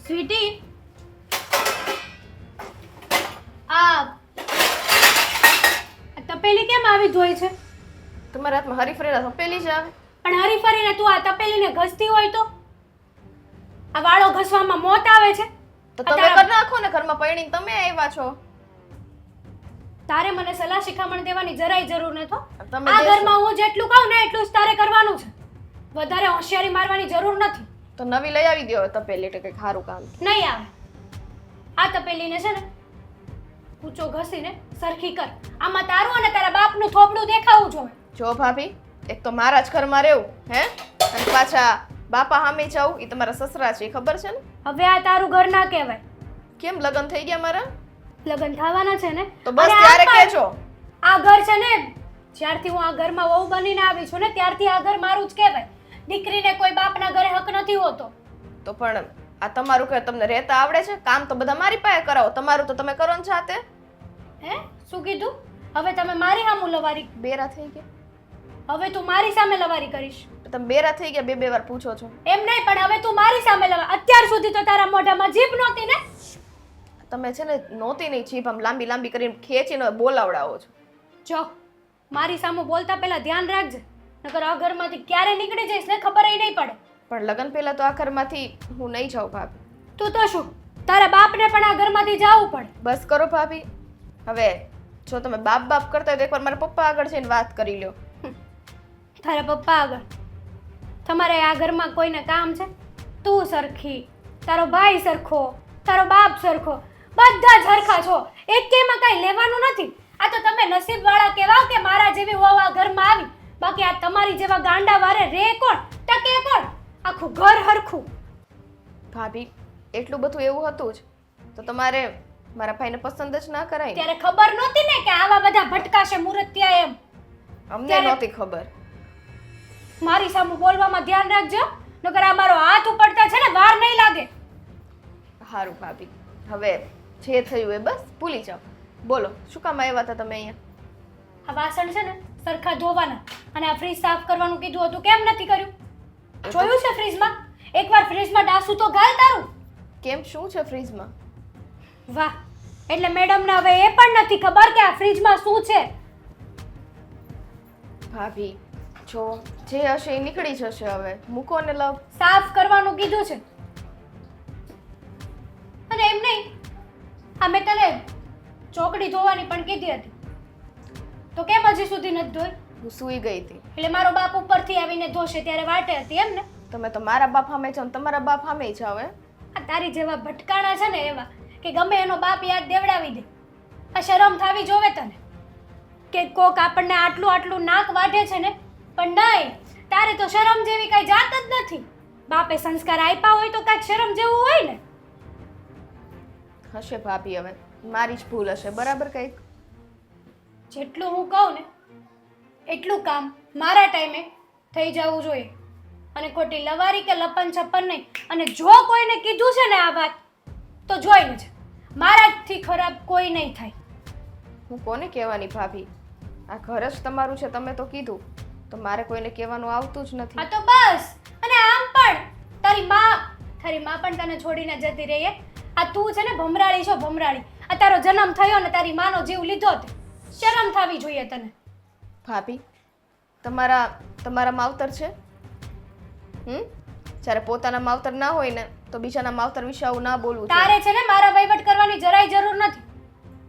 Sweetie, આ તપેલી કેમ આવી ધોઈ છે? તમારા હાથમાં હરીફરીના તપેલી જ આવે? પણ હરીફરીને તું આ તપેલીને ઘસતી હોય તો આ વાળો ઘસવામાં મોત આવે છે. તો તમે કરી નાખો ને, ઘરમાં પૈણીને તમે આવ્યા છો. તારે મને સલાહ શિખામણ દેવાની જરાય જરૂર નથી. તમે આ દેશો. ઘરમાં હું જેટલું કહું ને એટલું જ તારે કરવાનું છે. વધારે હોશિયારી મારવાની જરૂર નથી. તો નવી લઈ આવી દ્યો તપેલી, એટલે કંઈક સારું કામ. નહીં આવે. આ તપેલીને છે ને ઊંચો ઘસીને સરખી કર. આમાં તારું અને તારા બાપનું થોપડું દેખાવું જોઈએ. જો ભાભી, એક તો મારા જ ઘરમાં રહેવું, હે? અને પાછા બાપા સામે જાવું, એ તમારા સસરા છે, એ ખબર છે ને? હવે આ તારું ઘર ના કહેવાય. કેમ લગ્ન થઈ ગયા મારા? લગ્ન થવાના છે ને તો બસ અને આ ત્યારે પણ કહેજો. આ ઘર છે ને, જ્યારથી હું આ ઘરમાં વહુ બનીને આવી છું ને ત્યારથી આ ઘર મારું જ કહેવાય. દીકરીને કોઈ બાપના ઘરે હક નથી હોતો. તો પણ આ તમારું કે તમને રહેતા આવડે છે? કામ તો બધા મારી પાસે કરાવો, તમારું તો તમે કરો ને જાતે. હે શું કીધું? હવે તમે મારી સામે લવારી, બેરા થઈ ગયા? હવે તું મારી સામે લવારી કરીશ? તમે બેરા થઈ ગયા, બે વાર પૂછો છો. એમ નહીં, પણ હવે તું મારી સામે લવા. અત્યાર સુધી તો તારા મોઢામાં જીભ નહોતી ને. તમે છે ને નહોતી નહીં જીભ આમ લાંબી લાંબી કરીને ખેંચીને બોલાવડાવો છો. જો મારી સામે બોલતા પહેલા ધ્યાન રાખજે, નકર આ ઘરમાંથી ક્યારે નીકળી જઈશ ને ખબર ય નહીં પડે. પણ લગ્ન પહેલા તો આ ઘરમાંથી હું નહીં જાઉં ભાભી. તું તો શું, તારા બાપને પણ આ ઘરમાંથી જવું પડે. બસ કરો ભાભી. હવે જો તમે બાપ બાપ કરતા હોય તો એકવાર મારા પપ્પા આગળ જઈને વાત કરી લ્યો. તારા પપ્પા આગળ? તમારે આ ઘરમાં કોઈને કામ છે? તું સરખી, તારો ભાઈ સરખો, તારો બાપ સરખો, બધા જ સરખા છો. એક કેમાં કાંઈ લેવાનું નથી. આ તો તમે નસીબવાળા કહેવાવ કે મારા જેવી વહુ આ ઘરમાં આવી. બાકી આ તમારી જેવા ગાંડા વારે રે કોણ, ટકે કોણ? આખું ઘર હરખું. ભાભી, એટલું બધું એવું હતું જ તો તમારે મારા ભાઈને પસંદ જ ના કરાય ને? ત્યારે ખબર નહોતી ને કે આવા બધા ભટકાશે મૂર્તિયા એમ. અમને નહોતી ખબર. મારી સામે બોલવામાં ધ્યાન રાખજો, નકર આ મારો હાથ ઉપડતા છે ને વાર નહીં લાગે. સારું ભાભી, હવે જે થયું એ બસ ભૂલી જાઓ. બોલો, શું કામ આવ્યા હતા તમે અહીંયા? આ વાસણ છે ને સરખા ધોવાના, અને આ ફ્રીજ સાફ કરવાનું કીધું હતું, કેમ નથી કર્યું? જોયું છે ફ્રીજમાં? એકવાર ફ્રીજમાં ડાસું તો ગાલ તારું. કેમ, શું છે ફ્રીજમાં? વાહ, એટલે મેડમને હવે એ પણ નથી ખબર કે આ ફ્રીજમાં શું છે. ભાભી, જો જે હશે એ નીકળી જશે. હવે મૂકો ને લવ. સાફ કરવાનું કીધું છે. અને એમ નહીં, આ મેં તને ચોકડી ધોવાની પણ કીધી હતી, તો કેમ હજી સુધી નથી ધોઈ? હું સૂઈ ગઈ હતી. એટલે મારો બાપ ઉપરથી આવીને ધોશે ત્યારે વાટે હતી એમ ને? તમે તો મારા બાપ સામે જાઓ ને તમારા બાપ સામે જાઓ. આ તારી જેવા ભટકાણા છે ને એવા કે ગમે એનો બાપ યાદ દેવડાવી દે. આ શરમ થાવી જોવે તને કે કોક આપણને આટલું આટલું નાક વાઢે છે ને, પણ નહીં, તારે તો શરમ જેવી કઈ જાત જ નથી. બાપે સંસ્કાર આપ્યા હોય તો કાંઈક શરમ જેવું હોય ને. હશે ભાભી, હવે મારી જ ભૂલ હશે, બરાબર? કંઈક જેટલું હું કહું ને એટલું કામ મારા ટાઈમે થઈ જવું જોઈએ, અને ખોટી લવારી કે લપન છપ્પન નહીં. અને જો કોઈને કીધું છે ને આ વાત, તો જોઈ લેજે, મારાથી ખરાબ કોઈ નહીં થાય. હું કોને કહેવાની ભાભી? આ ઘર જ તમારું છે, તમે તો કીધું, તો મારે કોઈને કહેવાનું આવતું જ નથી. આ તો બસ. અને આમ પણ તારી માં પણ તને છોડીને જતી રહી. આ તું છે ને ભમરાળી છો, ભમરાળી. આ તારો જન્મ થયો ને તારી માનો જીવ લીધો તે શરમ થવી જોઈએ તને. ભાભી, તમારા માવતર છે? જ્યારે પોતાના માવતર ના હોય ને તો બીજાના માવતર વિશે આવું ના બોલવું. તારે છે ને મારા વહીવટ કરવાની જરાય જરૂર નથી.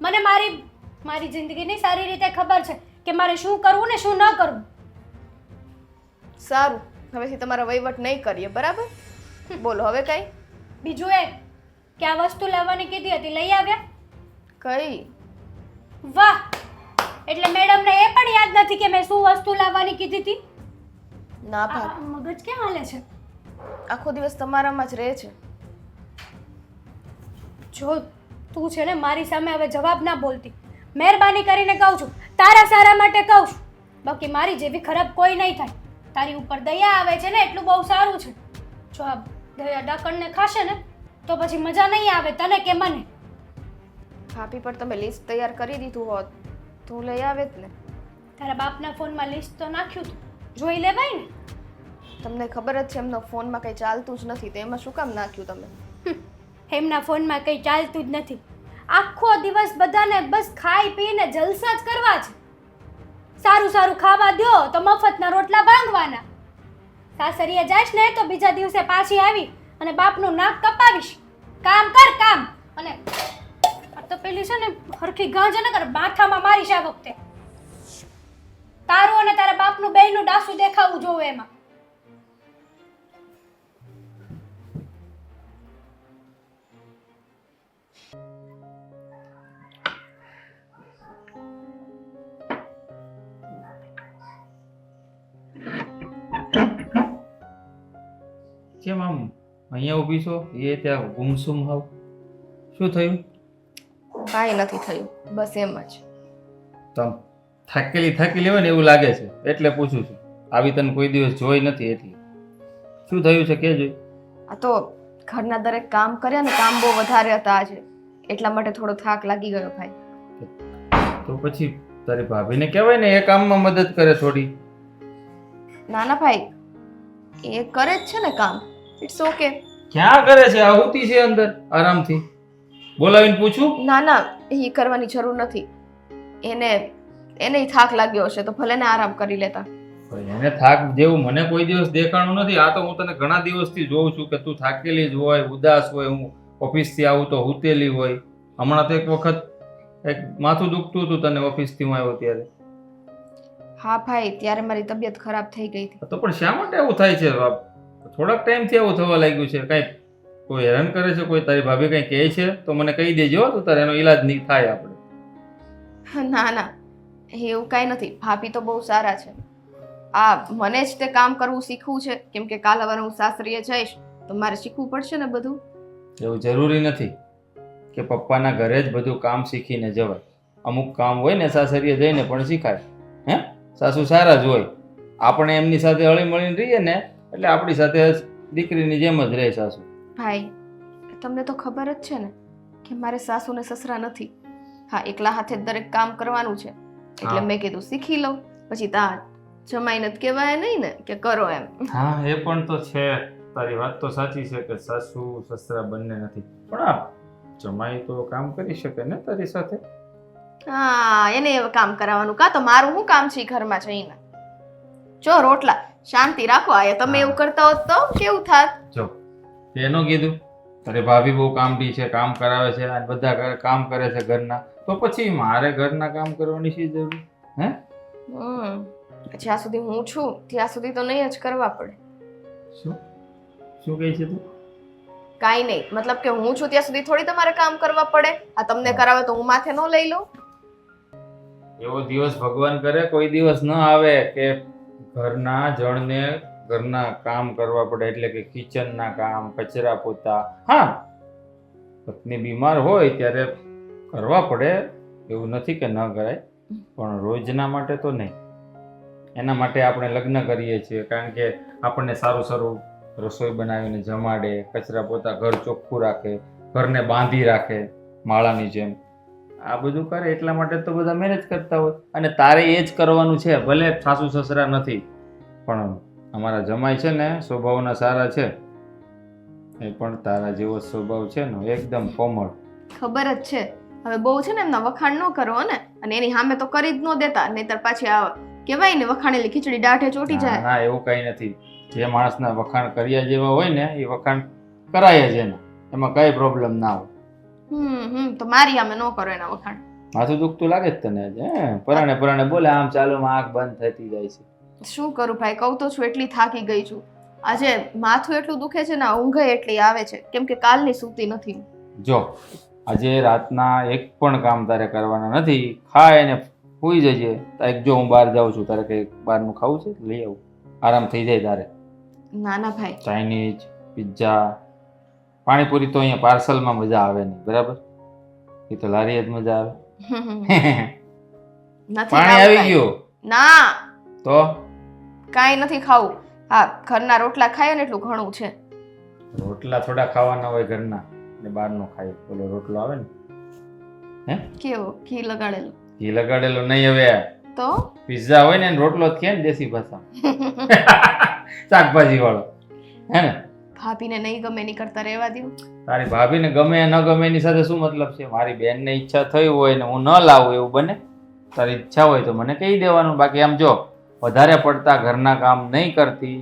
મને મારી જિંદગીની સારી રીતે ખબર છે કે મારે શું કરવું ને શું ન કરવું. સારું, હવેથી તમારા વહીવટ નહીં કરીએ, બરાબર? બોલો હવે કઈ બીજું એ કે આ વસ્તુ લાવવાની કીધી હતી, લઈ આવ્યા? કઈ? વાહ, એટલે મેડમને એ પણ યાદ નથી કે મેં શું વસ્તુ લાવવાની કીધી હતી? ના આ ભાભી, મગજ કેમ હાલે છે? આખો દિવસ તમારામાં જ રહે છે. જો તું છે ને મારી સામે હવે જવાબ ના બોલતી, મહેરબાની કરીને કહું છું, તારા સારા માટે કહું છું. બાકી મારી જેવી ખરાબ કોઈ નહીં થાય. તારી ઉપર દયા આવે છે ને એટલું બહુ સારું છે. જો આ દયા ડાકણને ખાશે ને તો પછી મજા નહીં આવે તને કે મને. ભાભી, પણ તમે લિસ્ટ તૈયાર કરી દીધું હોત તો હું લઈ આવે જ ને. તારા બાપના ફોનમાં લિસ્ટ તો નાખ્યું તું, જોઈ લેવાય ને. તમને ખબર જ છે એમનો ફોનમાં કંઈ ચાલતું જ નથી, તો એમાં શું કામ નાખ્યું તમે? એમના ફોનમાં કંઈ ચાલતું જ નથી. આખો દિવસ બધાને બસ ખાઈ પીને જલસા જ કરવા છે. સારું સારું ખાવા દ્યો તો મફતના રોટલા ભાંગવાના. સાસરીએ જાઈશ ને તો બીજા દિવસે પાછી આવી અને બાપનું નાક કપાવીશ. કામ કર કામ. અને આ તો પેલી છે ને હરખી ગાંજ ન કર, માથામાં મારીશ આ વખતે. તારું અને તારા બાપનું બેયનું ડાસું દેખાવું જોવે એમાં. કેમ આમ અહીંયા ઊભી છો? એ ત્યાં ગુમસુમ હાવ શું થયું? કાંઈ નથી થયું, બસ એમ જ. તમ થાકેલી હોય ને એવું લાગે છે એટલે પૂછું છું. આવી તને કોઈ દિવસ જોઈ નથી એટલે. શું થયું છે કે જોઈ? આ તો ઘરના દરેક કામ કર્યા ને કામ બહુ વધારે હતા આજે, એટલા માટે થોડો થાક લાગી ગયો ભાઈ. તો પછી તારી ભાભીને કહેવાય ને એ કામમાં મદદ કરે થોડી. ના ના ભાઈ, એ કરે જ છે ને કામ, ઇટ્સ ઓકે. ક્યાં કરે છે? આહુતિ છે અંદર આરામથી. બોલાવીને પૂછું? ના ના, એ કરવાની જરૂર નથી. એને થાક લાગ્યો હશે તો ભલે ને આરામ કરી લેતા. એને થાક જેવું મને કોઈ દિવસ દેખાણું નથી. આ તો હું તને ઘણા દિવસથી જોઉં છું કે તું થાકેલી જ હોય, ઉદાસ હોય. હું ઓફિસથી આવું તો હુતેલી હોય. હમણાં તો એક વખત એક માથું દુખતું હતું તને ઓફિસથી હું આવ્યો ત્યારે. હા ભાઈ, ત્યારે મારી તબિયત ખરાબ થઈ ગઈ હતી. તો પણ શા માટે એવું થાય છે? થોડાક ટાઈમથી એવું થવા લાગ્યું છે. કાંઈ કોઈ હેરાન કરે છે? કોઈ તારી ભાભી કંઈ કહે છે તો મને કહી દેજો, તો તારે એનો ઈલાજ નહીં થાય આપણે. ના ના, એવું કાંઈ નથી. ભાભી તો બહુ સારા છે. મને જ તે કામ કરવું શીખવું છે, કેમ કે કાલ હવે હું સાસરીએ જઈશ તો મારે શીખવું પડશે ને બધું. એવું જરૂરી નથી કે પપ્પાના ઘરે જ બધું કામ શીખીને જવાય. અમુક કામ હોય ને સાસરીએ જઈને પણ શીખાય. હે, સાસુ સારા જ હોય. આપણે એમની સાથે હળી મળીને રહીએ ને એટલે આપણી સાથે દીકરીની જેમ જ રહે સાસુ. ભાઈ, તમને તો ખબર જ છે ને કે મારે સાસુ ને સસરા નથી. હા, એકલા હાથે જ દરેક કામ કરવાનું છે એટલે મેં કીધું શીખી લઉં. પછી જમાઈને જ કહેવાય નહીં ને કે કરો એમ. હા, એ પણ તો છે. તારી વાત તો સાચી છે કે સાસુ સસરા બંને નથી, પણ આ જમાઈ તો કામ કરી શકે ને તારી સાથે. હા, એને એવું કામ કરાવવાનું. કાં તો મારું શું કામ છે ઘરમાં જઈને? જો રોટલા શાંતિ રાખો. આ તમે એવું કરતા હોત તો કેવું થાત? જો એનો કીધું તારી ભાભી બહુ કામડી છે, કામ કરાવે છે અને બધા કામ કરે છે ઘરના, તો પછી મારે ઘરના કામ કરવાની શી જરૂર? હે, જ્યાં સુધી હું છું ત્યાં સુધી તો નહીં જ કરવા પડે. શું શું કહે છે તું? કાંઈ નહીં, મતલબ કે હું છું ત્યાં સુધી થોડી તમારે કામ કરવા પડે. આ તમને કરાવે તો હું માથે ન લઈ લઉં? એવો દિવસ ભગવાન કરે કોઈ દિવસ ન આવે કે ઘરના જણને ઘરના કામ કરવા પડે, એટલે કે કિચનના કામ, કચરા પોતા. હા, પત્ની બીમાર હોય ત્યારે કરવા પડે, એવું નથી કે ન કરાય, પણ રોજના માટે તો નહીં. એના માટે આપણે લગ્ન કરીએ છીએ, કારણ કે આપણને સારું સારું રસોઈ બનાવીને જમાડે, કચરા પોતા, ઘર ચોખ્ખું રાખે, ઘરને બાંધી રાખે માળાની જેમ. આ બધું કરે એટલા માટે તો બધા મેરેજ કરતા હોય. અને તારે એ જ કરવાનું છે. ભલે સાસુ સસરા નથી, પણ અમારા જમાઈ છે ને સ્વભાવના સારા છે. એ પણ તારા જેવો સ્વભાવ છે ને, એકદમ કોમળ. ખબર જ છે. હવે બહુ છે ને એમના વખાણ ન કરો ને, અને એની સામે તો કરી જ ન દેતા, નહીતર પાછી આ કહેવાય ને વખાણેલી ખીચડી દાઢે ચોટી જાય. ના, એવું કઈ નથી. જે માણસના વખાણ કર્યા જેવા હોય ને એ વખાણ કરાય જ એને, એમાં કઈ પ્રોબ્લેમ ના હોય. તો મારી સામે ન કરો એના વખાણ. માથું દુખતું લાગે જ તને? પરાણે બોલે આમ ચાલો આંખ બંધ થતી જાય છે. શું કરું ભાઈ, કહું તો છું એટલી થાકી ગઈ છું. આજે માથું એટલું દુખે છે ને, ઊંઘ એટલી આવે છે, કેમ કે કાલની સૂતી નથી. જો આજે રાતના એક પણ કામ તારે કરવાના નથી. ખાય ને સૂઈ જજે. જો હું બહાર જાઉં છું, તારે કઈ બહારનું ખાવું છે લઈ આવું, આરામ થઈ જાય તારે. ના ના ભાઈ, ચાઇનીઝ, પિઝા, પાણીપુરી તો અહીંયા પાર્સલમાં મજા આવે નહીં, બરાબર? એ તો લારી જ મજા આવે. પાણી આવી ગયું? ના, તો કાંઈ નથી ખાવું. હા, ઘરના રોટલા ખાય ને એટલું ઘણું છે. રોટલા થોડા ખાવાના હોય ઘરના, ને બહારનો ખાય. પેલો રોટલો આવે ને, હે કેવો ઘી લગાડેલો? ઘી લગાડેલો નહીં. હવે તો પિઝા હોય ને રોટલો જ કે ને દેશી ભાષા, શાકભાજી વાળો, હે ને? ભાભીને નહીં ગમે એની કરતા રહેવા દો. તારી ભાભીને ગમે ન ગમે એની સાથે શું મતલબ છે? મારી બેનને ઈચ્છા થઈ હોય ને હું ન લાવું એવું બને? તારી ઈચ્છા હોય તો મને કહી દેવાનું. બાકી આમ જો વધારે પડતા ઘરના કામ નહીં કરતી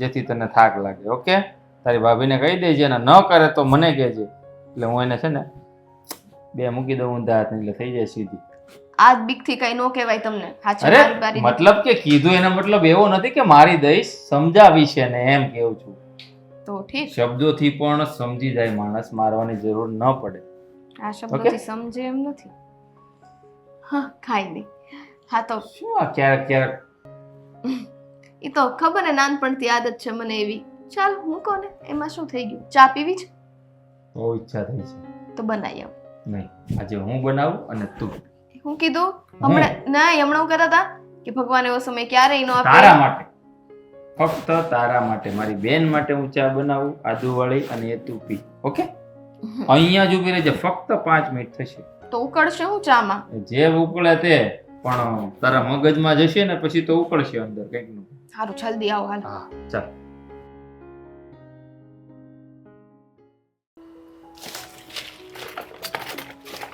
જેથી તને થાક લાગે. ઓકે, તારી ભાભીને કહી દેજે અને ન કરે તો મને કહેજે, એટલે હું એને છે ને બે મૂકી દઉં ઊંધા હાથ, એટલે થઈ જાય સીધી. આ જ બીકથી કઈ ન કહેવાય તમને. હાચે અરે મારી બારી મતલબ કે કીધું એનો મતલબ એવો નથી કે મારી દઈશ, સમજાવી છે ને એમ કેવું છું. તો ઠીક. શબ્દોથી પણ સમજી જાય માણસ, મારવાની જરૂર ન પડે. આ શબ્દોથી સમજે એમ નથી. હા, ખાઈ દે. હા તો શું આ ક્યારેક ક્યારેક એ તો ખબર ને, નાનપણથી આદત છે મને એવી. ચાલ મૂકો ને, એમાં શું થઈ ગયું? ચા પીવી છે બહુ ઈચ્છા થઈ છે. તો બનાવી આવ. નહીં, આજે હું બનાવું અને તું. હું કીધું હમણાં નહીં, હમણાં હું કહેતા હતા કે ભગવાન એવો સમય ક્યારેય ન આપે. તારા માટે, ફક્ત તારા માટે, મારી બેન માટે હું ચા બનાવું આદુવાળી, અને એ તું પી. ઓકે, અહીંયા જ ઊભી રહેજે, ફક્ત 5 મિનિટ થશે. તો ઉકળશે હું ચામાં? જે ઉકળે તે, પણ તારા મગજમાં જશે ને પછી તો ઉકળશે અંદર કંઈક નું. સારું, જલ્દી આવો હાલ. હા ચાલ.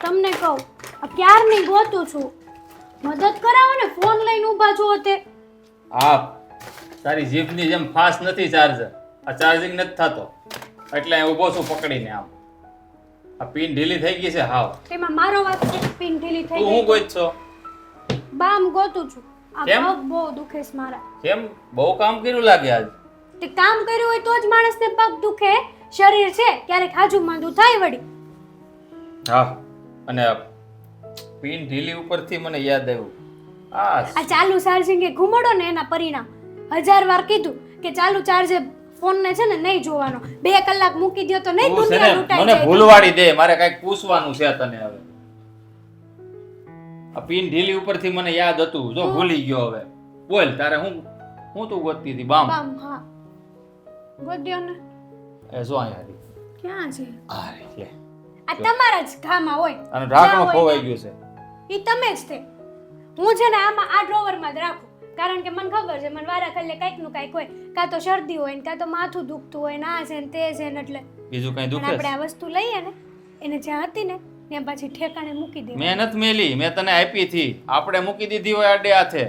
તમને કહું, આ ક્યારની ગોતું છું, મદદ કરાવો ને, ફોન લઈને ઊભા છો તે. આ તારી જીભની જેમ ફાસ્ટ નથી ચાર્જર, આ ચાર્જિંગ નથી થતો, એટલે અહીં ઊભો છું પકડીને. આમ આ પિન ઢીલી થઈ ગઈ છે હાવ. તેમાં મારો વાત છે, પિન ઢીલી થઈ તું હું ગઈ. કોઈ છો? બામ ગોતું છું. આ કેમ? પગ બહુ દુખે છે મારા. કેમ બહુ કામ કર્યું લાગે આજ? તે કામ કર્યું હોય તો જ માણસને પગ દુખે. શરીર છે ક્યારેક હાજુ માંદું થાય વળી. હા, અને પિન ઢીલી ઉપરથી મને યાદ આવ્યું, આ ચાલુ ચાર્જિંગ એ ઘુમડો ને એના પરિણામ. 1000 વાર કીધું કે ચાલુ ચાર્જે ફોન ને છે ને નહીં જોવાનો, 2 કલાક મૂકી દો તો નહીં તું છે દુનિયા ને લૂંટાઈ મને જાય. ભૂલવાડી દે, મારે કઈક પૂછવાનું છે તને. હવે આ પિન ઢીલી ઉપરથી મને યાદ હતું, જો ભૂલી ગયો. હવે બોલ, તારે હું તું ગોતતી હતી? બામ. બામ, હા ગોદ્યો ને. એ જો અહીંયા હતી. ક્યાં છે? આ રે લે, આ તમારા જ ઘામાં હોય. અને ઢાંકણું જ્યાં હોય ખોવાઈ ત્યાં. ગયું છે. ઈ તમે જ તે. હું છે ને આમાં આ ડ્રોવરમાં જ રાખું, કારણ કે મને ખબર છે મને વારા ખાલી કંઈક નું કંઈક હોય, કાં તો શરદી હોય ને કાં તો માથું દુખતું હોય ને આ છે ને તે છે ને, એટલે બીજું કઈ પણ દુખે આપણે છે? આ વસ્તુ લઈએ ને એને જ્યાં હતી ને ત્યાં પાછી ઠેકાણે મૂકી દે. મેં નથી મેલી, મેં તને આપી હતી. આપણે મૂકી દીધી હોય આડે હાથે,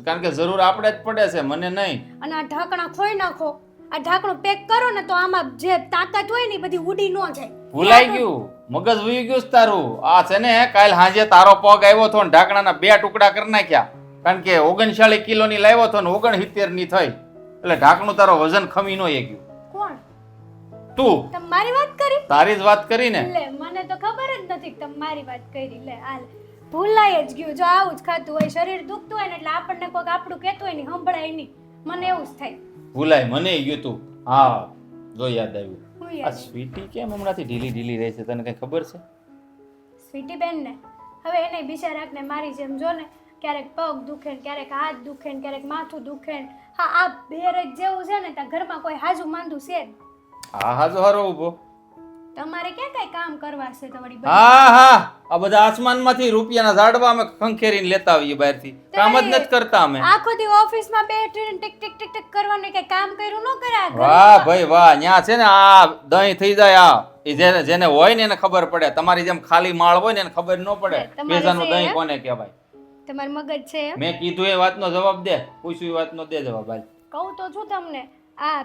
કારણ કે જરૂર આપણે જ પડે છે, મને નહીં. અને આ ઢાંકણા ખોઈ નાખો, આ ઢાંકણું પેક કરો ને તો આમાં જે તાકાત હોય ને એ બધી ઉડી ન જાય. ભૂલાઈ ગયું, મગજ વહી ગયું છે તારું. આ છે ને કાલ સાંજે તારો પગ આવ્યો હતો ને ઢાંકણાના 2 ટુકડા કરી નાખ્યા, કારણ કે 39 કિલોની લાવ્યો હતો ને 69 ની થઈ, એટલે ઢાંકણું તારો વજન ખમી ન એ ગયું. કોણ? તું તમે મારી વાત કરી? તારી જ વાત કરી ને. લે, મને તો ખબર જ નથી કે તમે મારી વાત કરી. લે હાલ, ભૂલાઈ જ ગયું. જો આવું જ ખાતું હોય, શરીર દુખતું હોય ને એટલે આપણને કોઈક આપણું કહેતું હોય ને સંભળાય નહીં, મને એવું જ થાય. ભૂલાય મને ગયું તું. હા, જો યાદ આવ્યું. હું આ યાદ સ્વીટી કેમ હમણાંથી ઢીલી ઢીલી રહે છે, તને કઈ ખબર છે? સ્વીટી બેન ને હવે એને બિચારાકને મારી જેમ જો ને, ક્યારેક પગ દુખે ને ક્યારેક હાથ દુખે ને ક્યારેક માથું દુખે ને. હા, આ બેરજ જેવું છે ને ત્યાં ઘરમાં કોઈ હાજુ માંદું છે જ. હા હા, જો હારો ઊભો. તમારે ક્યાં કઈ કામ કરવા છે તો વળી બધું? હા હા, આ બધા આસમાનમાંથી રૂપિયાના ઝાડવા અમે ખંખેરીને લેતા આવીએ બહારથી. કામ જ નથી કરતા અમે. આખો દી ઓફિસમાં બેઠીને ટિક ટિક ટિક ટિક કરવાનું, કઈ કામ કર્યું ન કર્યા? વાહ ભાઈ વાહ, ન્યા છે ને આ દહીં થઈ જાય. આ એ જેને હોય ને એને ખબર પડે, તમારી જેમ ખાલી માળ હોય ને એને ખબર ન પડે તમારે પેજાનું છે, દહીં હે? કોને કહેવાય. તમારું મગજ છે એમ? મેં કીધું એ વાતનો જવાબ દે, પૂછ્યું એ વાતનો દે જવાબ. હાલ. કહું તો છું તમને. આ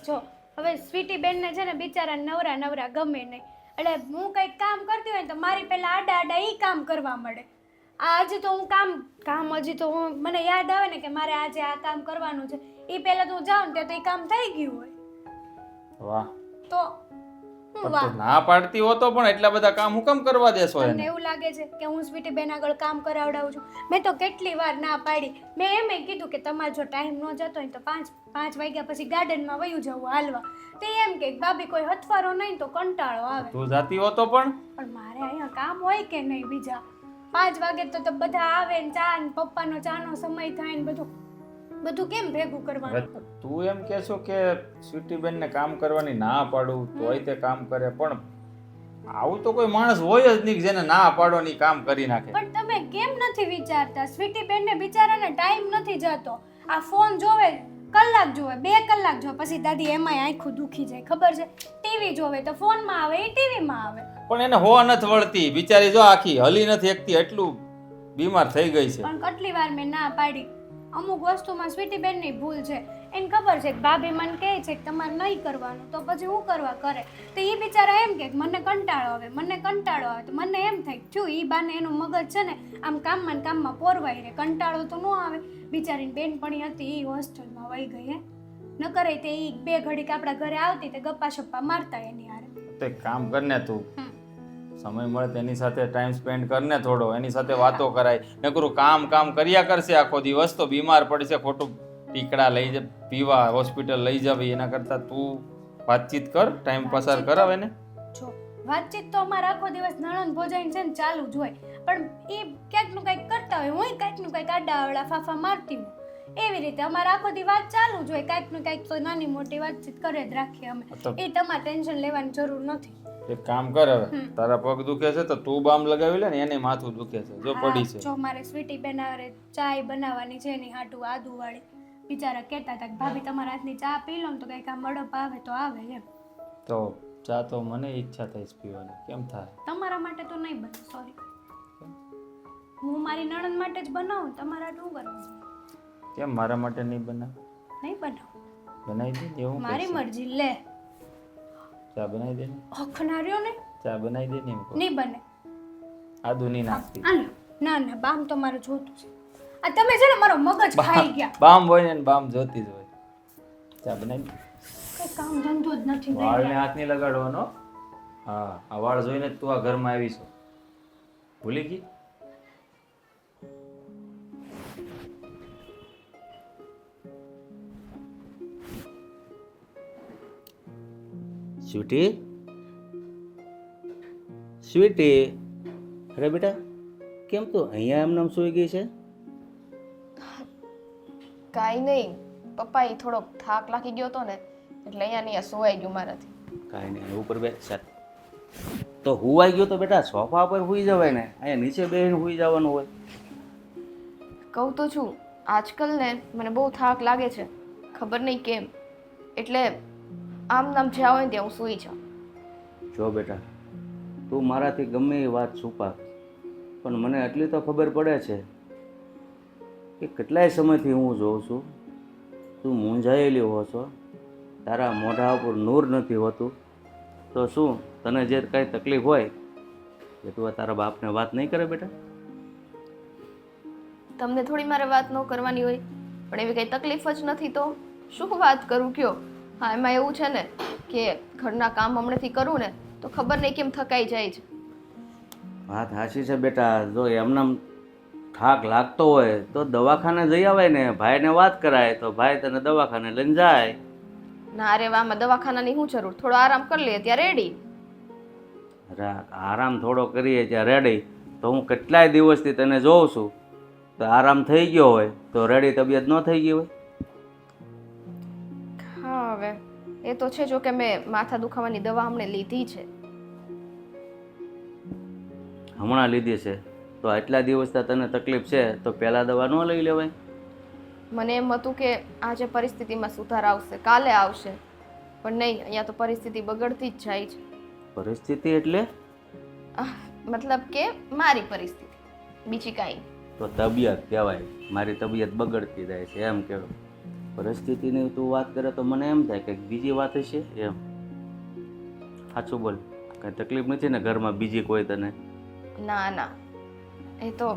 જો હવે સ્વીટી બેનને છે ને બિચારા નવરા નવરા ગમે નહીં, એટલે હું કંઈક કામ કરતી હોય ને તો મારી પહેલા આડા આડા ઈ કામ કરવા મળે. આ હજી તો હું કામ હજી તો હું મને યાદ આવે ને કે મારે આજે આ કામ કરવાનું છે, એ પહેલા તો હું જાઉં ને તો એ કામ થઈ ગયું હોય. વાહ, તો હું પણ વાહ, તું ના પાડતી હો તો પણ એટલા બધા કામ હું કેમ કરવા દેશો તમને એને? એવું લાગે છે કે હું સ્વીટી બેન આગળ કામ કરાવડાવું છું? મેં તો કેટલી વાર ના પાડી. મેં એમ કીધું કે તમારે જો ટાઈમ ન જતો હોય તો 5 વાગ્યા પછી ગાર્ડનમાં વયું જવું હાલવા. તે એમ કે ભાભી કોઈ હથવારો નહીં તો કંટાળો આવે. તું જાતી હો તો પણ મારે અહીંયા કામ હોય કે નહીં બીજા? 5 વાગે તો બધા આવે ને ચા ને પપ્પાનો ચાનો સમય થાય ને બધું કેમ ભેગું કરવાનું? તું એમ કહેશો કે સ્વીટી બેનને કામ કરવાની ના પાડું તોય તે કામ કરે, પણ આવું તો કોઈ માણસ હોય જ નહીં કે જેને ના પાડો ની કામ કરી નાખે. પણ તમે કેમ નથી વિચારતા? સ્વીટી બેનને બિચારાને ટાઈમ નથી જતો. આ ફોન જોવે કલાક જોવે 2 કલાક જોવે પછી દાદી એમાંય આંખું દુખી જાય ખબર છે ટીવી જોવે તો ફોનમાં આવે એ ટીવીમાં આવે પણ એને હોવા નથી વળતી બિચારી, જો આખી હલી નથી એકતી, એટલું બીમાર થઈ ગઈ છે. પણ કેટલી વાર મેં ના પાડી. અમુક વસ્તુમાં સ્વીટી બેનની ભૂલ છે. એને ખબર છે કે ભાભી મને કહે છે કે તમારે નહીં કરવાનું તો પછી હું કરવા કરે તો એ બિચારા એમ કે મને કંટાળો આવે તો મને એમ થાય થયું એ બાને એનું મગજ છે ને આમ કામમાં ને કામમાં પોરવાઈ રહે, કંટાળો તો ન આવે. બિચારીની બેનપણી હતી એ હોસ્ટેલમાં વહી ગઈ હે ન કરે તે એ 2 ઘડીક આપણા ઘરે આવતી તે ગપ્પા શપ્પા મારતા એની હારે. તો એક કામ કરને તું, સમય મળે તેની સાથે ટાઈમ સ્પેન્ડ કરને થોડો, એની સાથે વાતો કરાય. નકરું કામ કર્યા કરશે આખો દિવસ તો બીમાર પડશે, ખોટું ટીકડા લઈ પીવા હોસ્પિટલ લઈ જવી એના કરતા તું વાતચીત કર, ટાઈમ પસાર કરાવે ને. જો વાતચીત તો અમારે આખો દિવસ નણંદ ભોજાઈ છે ને ચાલુ જ હોય, પણ એ ક્યાંકનું કંઈક કરતા હોય, હું ક્યાંકનું કંઈક આડાવડા ફાફા મારતી હું. એવી રીતે અમારે આખો દી વાત ચાલુ જ હોય, કાંઈકનું કાંઈક તો નાની મોટી વાતચીત કરે જ રાખીએ અમે. એ તમારે ટેન્શન લેવાની જરૂર નથી. એક કામ કર, હવે તારા પગ દુખે છે તો તું બામ લગાવી લે ને, એને માથું દુખે છે જો પડી છે. જો મારે સ્વીટી બેન હારે ચાય બનાવવાની છે એની હાટું આદુ વાળી, બિચારા કહેતા હતા કે ભાભી તમારા હાથની ચા પી લો ને તો કંઈક આમ અડપ આવે તો આવે એમ. તો ચા તો મને ઈચ્છા થઈ પીવાની, કેમ થાય? તમારા માટે તો નહીં બને, સોરી. હું મારી નણંદ માટે જ બનાવું, તમારા હાટું શું કરવાનું? કેમ મારા માટે નહીં બનાવ? નહીં બનાવું, બનાવી દે એવું મારી મરજી. લે ચા બનાવી દે ને. અખનાર્યો ને ચા બનાવી દે ને એમ કહું. નહીં બને. આદુ નહીં નાખતી. ના બામ તો મારે જોતું છે. આ તમે છે ને મારો મગજ ખાઈ ગયા. બામ હોય ને બામ જોતી જ હોય. ચા બનાવી દે. કઈ કામ ધંધો જ નથી. વાળને હાથ નહીં લગાડવાનો. હા, આ વાળ જોઈને જ તું આ ઘરમાં આવી છો, ભૂલી ગઈ? સ્વીટી, સ્વીટી, અરે બેટા કેમ તું અહીંયા એમ નામ સૂઈ ગઈ છે? કાંઈ નહીં પપ્પા, એ થોડોક થાક લાગી ગયો હતો ને એટલે અહીંયા નહીં સુવાઈ ગયું મારાથી. કાંઈ નહીં, ઉપર બેસ. તો હુવાઈ ગયો તો બેટા સોફા પર હુઈ જવાય ને, અહીંયા નીચે બેસીને હુઈ જવાનું હોય. કહું તો છું આજકાલ ને મને બહુ થાક લાગે છે, ખબર નહીં કેમ, એટલે આમ નામ જ્યાં હોય ને ત્યાં હું સૂઈ જાઉં. જો બેટા, તું મારાથી ગમે એ વાત છુપા, પણ મને એટલી તો ખબર પડે છે કે કેટલાય સમયથી હું જોઉં છું તું મૂંઝાયેલી હો છો, તારા મોઢા ઉપર નૂર નથી હોતું. તો શું તને જે કાંઈ તકલીફ હોય એ તું તારા બાપને વાત નહીં કરે બેટા? તમને થોડી મારે વાત ન કરવાની હોય, પણ એવી કંઈ તકલીફ જ નથી તો શું વાત કરું કયો? હા, એમાં એવું છે ને કે ઘરના કામ હમણાંથી કરું ને તો ખબર નહીં કેમ થકાઈ જાય છે. વાત સાચી છે બેટા, જો એમને થાક લાગતો હોય તો દવાખાને જઈ આવાય ને, ભાઈને વાત કરાય તો ભાઈ તને દવાખાને લઈને જાય. ના રે વામાં દવાખાનાની શું જરૂર, થોડો આરામ કરી લઈએ ત્યાં રેડી. અરે આરામ થોડો કરીએ ત્યાં રેડી, તો હું કેટલાય દિવસથી તને જોઉં છું તો આરામ થઈ ગયો હોય તો રેડી તબિયત ન થઈ ગઈ હોય. હા હવે એ તો છે, જો કે મેં માથા દુખાવાની દવા હમણાં લીધી છે. હમણાં લીધી છે તો આટલા દિવસથી તને તકલીફ છે તો પહેલાં દવા ન લઈ લેવાય? મને એમ હતું કે આજે પરિસ્થિતિમાં સુધાર આવશે, કાલે આવશે, પણ નહીં, અહીંયા તો પરિસ્થિતિ બગડતી જ જાય છે. પરિસ્થિતિ એટલે? મતલબ કે મારી પરિસ્થિતિ, બીજી કાંઈ. તો તબિયત કહેવાય, મારી તબિયત બગડતી જાય છે એમ કહેવાય. પરિસ્થિતિની તું વાત કરે તો મને એમ થાય કે બીજી વાત હશે એમ. સાચું બોલ, કાંઈ તકલીફ નથી ને ઘરમાં બીજી કોઈ તને? ના ના, એ તો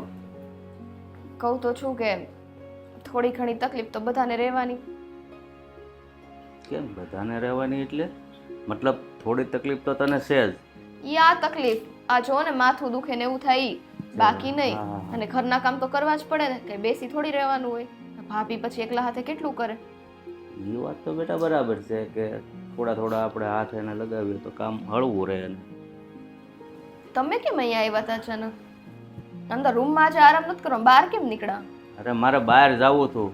કહું તો છું કે થોડી ઘણી તકલીફ તો બધાને રહેવાની. કેમ બધાને રહેવાની એટલે? મતલબ થોડી તકલીફ તો તને છે જ. ઈ આ તકલીફ, આ જો ને માથું દુખે ને એવું થાય ઈ, બાકી નહીં. અને ઘરના કામ તો કરવા જ પડે ને, કે બેસી થોડી રહેવાનું હોય. ભાભી પછી એકલા હાથે કેટલું કરે? એ વાત તો બેટા બરાબર છે કે થોડા થોડા આપણે હાથ એને લગાવીએ તો કામ હળવું રહે. તમે કેમ અહીંયા આવ્યા હતા અચાનક? અંદર રૂમમાં આજે આરામ નથી કરો, બહાર કેમ નીકળ્યા? અરે મારે બહાર જવું હતું,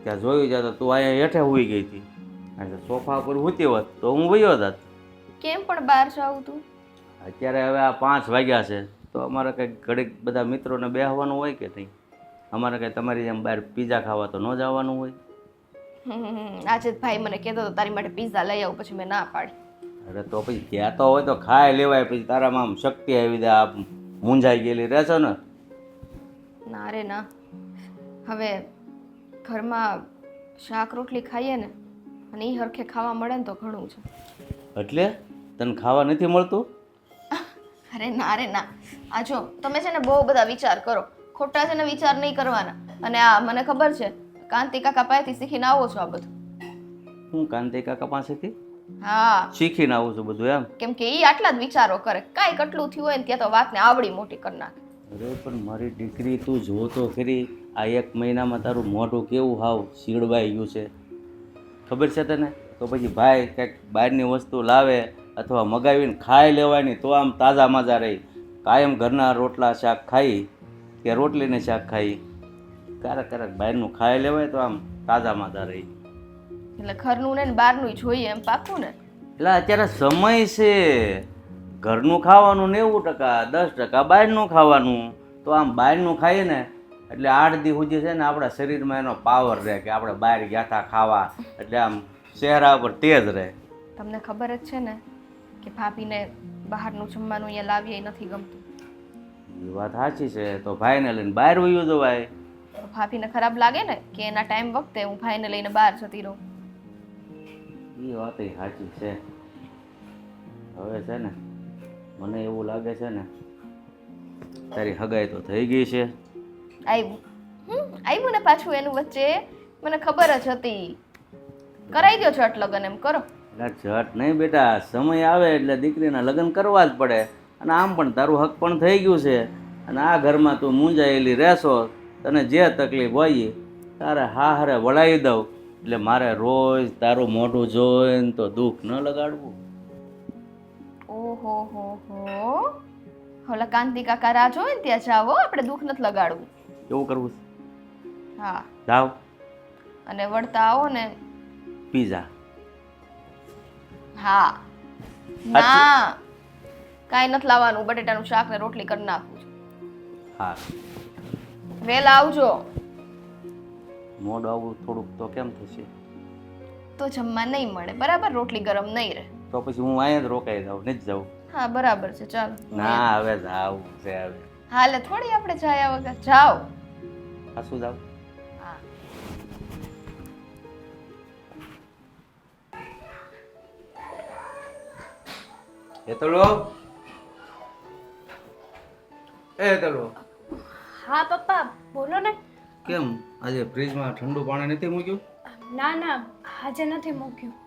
ત્યાં જોયું જાય તો તું અહીંયા હેઠે સૂઈ ગઈ હતી, સોફા પર સૂતી હોત તો હું વયો જાત. કેમ પણ બહાર જાવું તું? અત્યારે હવે આ 5 વાગ્યા છે તો અમારે કંઈક ઘડીક બધા મિત્રોને બેસવાનું હોય કે નહીં? અમારે કંઈ તમારી જેમ બહાર પીઝા ખાવા તો ન જવાનું હોય? આજે જ ભાઈ મને કહેતો હતો તારી માટે પિઝા લઈ આવું, પછી મેં ના પાડી. અરે તો પછી કહેતો હોય તો ખાઈ લેવાય, પછી તારામાં આમ શક્તિ આવી જાય, આપ મૂંઝાઈ ગયેલી રહેશો ને. ના રે ના, હવે ઘરમાં શાક રોટલી ખાઈએ ને અને એ હરખે ખાવા મળે ને તો ઘણું છે. એટલે તને ખાવા નથી મળતું? અરે ના રે ના, આ જો તમે છે ને બહુ બધા વિચાર કરો, ખોટા છે ને વિચાર નહીં કરવાના. અને આ મને ખબર છે કાંતિ કાકા પાસેથી શીખીને આવો છો આ બધું. હું કાંતિ કાકા પાસેથી હા, શીખીને આવું છું બધું એમ? કેમ કે એ આટલા જ વિચારો કરે, કાંઈ કટલું થયું હોય ને ત્યાં તો વાતને આવડી મોટી કરી નાખે. અરે પણ મારી દીકરી, તું જો તો ખરી, આ 1 મહિનામાં તારું મોઢું કેવું હાવ શીળવાઈ ગયું છે, ખબર છે તને? તો પછી ભાઈ કંઈક બહારની વસ્તુ લાવે અથવા મગાવીને ખાઈ લેવાની તો આમ તાજા માજા રહી. કાયમ ઘરના રોટલા શાક ખાઈ કે રોટલીને શાક ખાઈ, ક્યારેક ક્યારેક બહારનું ખાઈ લેવાય તો આમ તાજા માજા રહી. એટલે ઘરનું ને બહારનું જોઈએ એમ પાકું ને? એટલે અત્યારે સમય છે, ઘરનું ખાવાનું 90%, 10% બહારનું ખાવાનું. તો આમ બહારનું ખાઈએ ને એટલે 8 દી સુધી છે ને આપણા શરીરમાં એનો પાવર રહે કે આપણે બહાર ગયા હતા ખાવા, એટલે આમ ચહેરા પર તેજ રહે. તમને ખબર જ છે ને કે ભાભીને બહારનું જમવાનું અહીંયા લાવીએ નથી ગમતું. એ વાત સાચી છે, તો ભાઈને લઈને બહાર વયું જવાય. તો ભાભીને ખરાબ લાગે ને કે એના ટાઈમ વખતે હું ભાઈને લઈને બહાર જતી રહું. એ વાત સાચી છે. હવે છે ને મને એવું લાગે છે ને તારી હગાઈ તો થઈ ગઈ છે. આવ્યું ને પાછું એનું વચ્ચે, મને ખબર જ હતી. કરાઈ દો છઠ લગ્ન એમ કરો. એટલે ઝટ નહીં બેટા, સમય આવે એટલે દીકરીના લગ્ન કરવા જ પડે. અને આમ પણ તારું હક પણ થઈ ગયું છે, અને આ ઘરમાં તું મૂંઝાયેલી રહેશો, તને જે તકલીફ હોય તારે હા હારે વળાવી દઉં. એટલે મારે રોજ તારું મોઢું જોઈને તો દુઃખ ન લગાડવું. ઓહો હો હો, ઓલા કાંતિ કાકા રાહ જોવે ને ત્યાં જાવો, આપણે દુઃખ નથી લગાડવું. કેવું કરવું છે? હા, જાવ અને વળતા આવો ને. પીઝા. હા ના, કાંઈ નથી લાવવાનું, બટેટાનું શાક ને રોટલી કરી નાખું છું. હા, વહેલા આવજો. મોઢું આવું થોડુંક તો કેમ થશે? તો જમવા નહીં મળે બરાબર, રોટલી ગરમ નહીં રહે. તો પછી હું અહીંયા જ રોકાઈ જાઉં, નથી જાઉં? હા બરાબર છે, ચાલો. ના હવે જાવું છે. હવે હાલે થોડી આપણે જાયા વગર જાઓ. આ શું જાવ? હા, હેતલો, એ હેતલો, હા પપ્પા બોલો ને. કેમ આજે ફ્રીજમાં ઠંડુ પાણી નથી મૂક્યું? ના ના, આજે નથી મૂક્યું.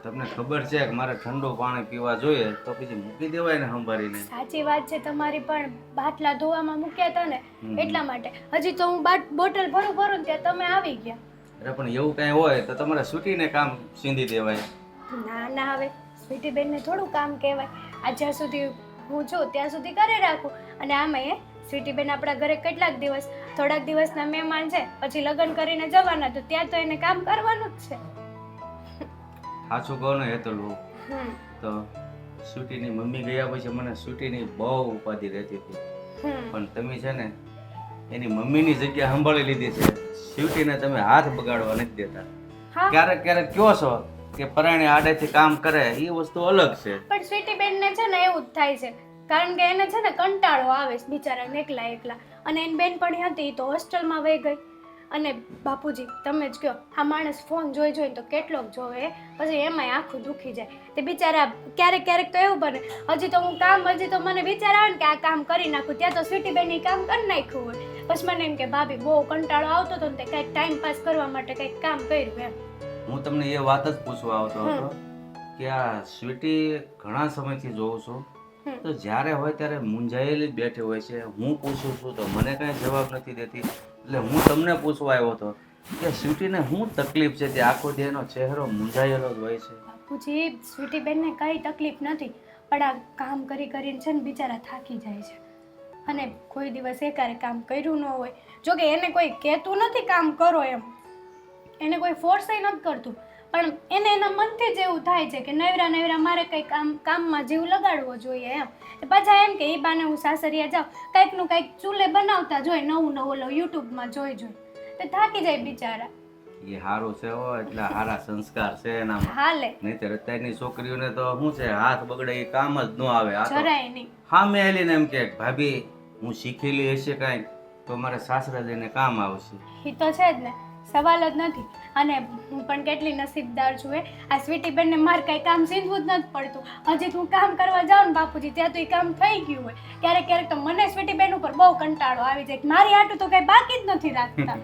તમને ખબર છે કે મારે ઠંડુ પાણી પીવા જોઈએ, તો પછી મૂકી દેવાય ને સંભાળીને. સાચી વાત છે તમારી, પણ બાટલા ધોવામાં મૂક્યા હતા ને એટલા માટે. હજી તો હું બોટલ ભરું ને ત્યાં તમે આવી ગયા. અરે પણ એવું કઈ હોય તો તમારે છૂટીને કામ સીંધી દેવાય. ના ના, હવે સ્વીટી બેનને થોડું કામ કહેવાય. આ જ્યાં સુધી હું છું ત્યાં સુધી કરી રાખું. અને આમાં સ્વીટી બેન આપણા ઘરે કેટલાક દિવસ, થોડાક દિવસના મહેમાન છે, પછી લગ્ન કરીને જવાના, તો ત્યાં તો એને કામ કરવાનું જ છે. સાચું કહો ને હેતલું, તો સ્વીટીની મમ્મી ગયા પછી મને સ્વીટીની બહુ ઉપાધિ રહેતી હતી. પણ તમે છે ને એની મમ્મીની જગ્યા સંભાળી લીધી છે. સ્વીટીને તમે હાથ બગાડવા નથી દેતા. ક્યારેક ક્યારેક કયો છો કે પરાણે આડેથી કામ કરે, એ વસ્તુ અલગ છે. પણ સ્વીટી બેનને છે ને એવું જ થાય છે, કારણ કે એને છે ને કંટાળો આવે છે બિચારાને એકલા એકલા. અને એની બેનપણી હતી તો હોસ્ટેલમાં વહી ગઈ. અને બાપુજી તમે જ કહો, આ માણસ ફોન જોઈને તો કેટલોક જોવે, પછી એમાંય આખું દુખી જાય. તે બિચારા ક્યારેક ક્યારેક તો એવું બને, હજી તો મને વિચાર આવે ને કે આ કામ કરી નાખું, ત્યાં તો સ્વીટી બેન કામ કરી નાખ્યું હોય. પછી મને એમ કે ભાભી બહુ કંટાળો આવતો હતો ને તે કંઈક ટાઈમ પાસ કરવા માટે કંઈક કામ કર્યું એમ. હું તમને એ વાત જ પૂછવા આવતો હતો કે આ સ્વીટી ઘણા સમયથી જોઉં છું, તો જ્યારે હોય ત્યારે મૂંઝાયેલી જ બેઠી હોય છે. હું પૂછું છું તો મને કાંઈ જવાબ નથી દેતી. એટલે હું તમને પૂછવા આવ્યો હતો કે સ્વીટીને શું તકલીફ છે, તે આખો દી એનો ચહેરો મૂંઝાયેલો જ હોય છે. બાપુજી સ્વીટી બેનને કઈ તકલીફ નથી, પણ આ કામ કરીને છે ને બિચારા થાકી જાય છે. અને કોઈ દિવસ એકારે કામ કર્યું ન હોય. જોકે એને કોઈ કહેતું નથી કામ કરો એમ, એને કોઈ ફોર્સય નથી કરતું, પણ એને એના મનથી જ એવું થાય છે કે નવરા મારે કંઈક કામમાં જીવ લગાડવો જોઈએ એમ. પાછા એમ કે એ બાને હું સાસરિયા જાઉં, કંઈકનું કંઈક ચૂલે બનાવતા જોઈ, નવું ઓલો યુટ્યુબમાં જોઈ તે થાકી જાય બિચારા. એ સારું છે હો, એટલે સારા સંસ્કાર છે એનામાં. હાલે નહીંતર અત્યારની છોકરીઓને તો શું છે, હાથ બગડે એ કામ જ ન આવે. આ તો જરાય નહીં. સામે આવીને એમ કે ભાભી હું શીખેલી હશે કાંઈક તો મારે સાસરા જઈને કામ આવશે. એ તો છે જ ને, સવાલ જ નથી. અને હું પણ કેટલી નસીબદાર છું. આ સ્વીટી બેનને મારે કાંઈ કામ સીંધવું જ નથી પડતું. હજી તો હું કામ કરવા જાઉં ને બાપુજી, ત્યાં તો એ કામ થઈ ગયું હોય. ક્યારેક ક્યારેક તો મને સ્વીટી બેન ઉપર બહુ કંટાળો આવી જાય કે મારી આટું તો કાંઈ બાકી જ નથી રાખતા.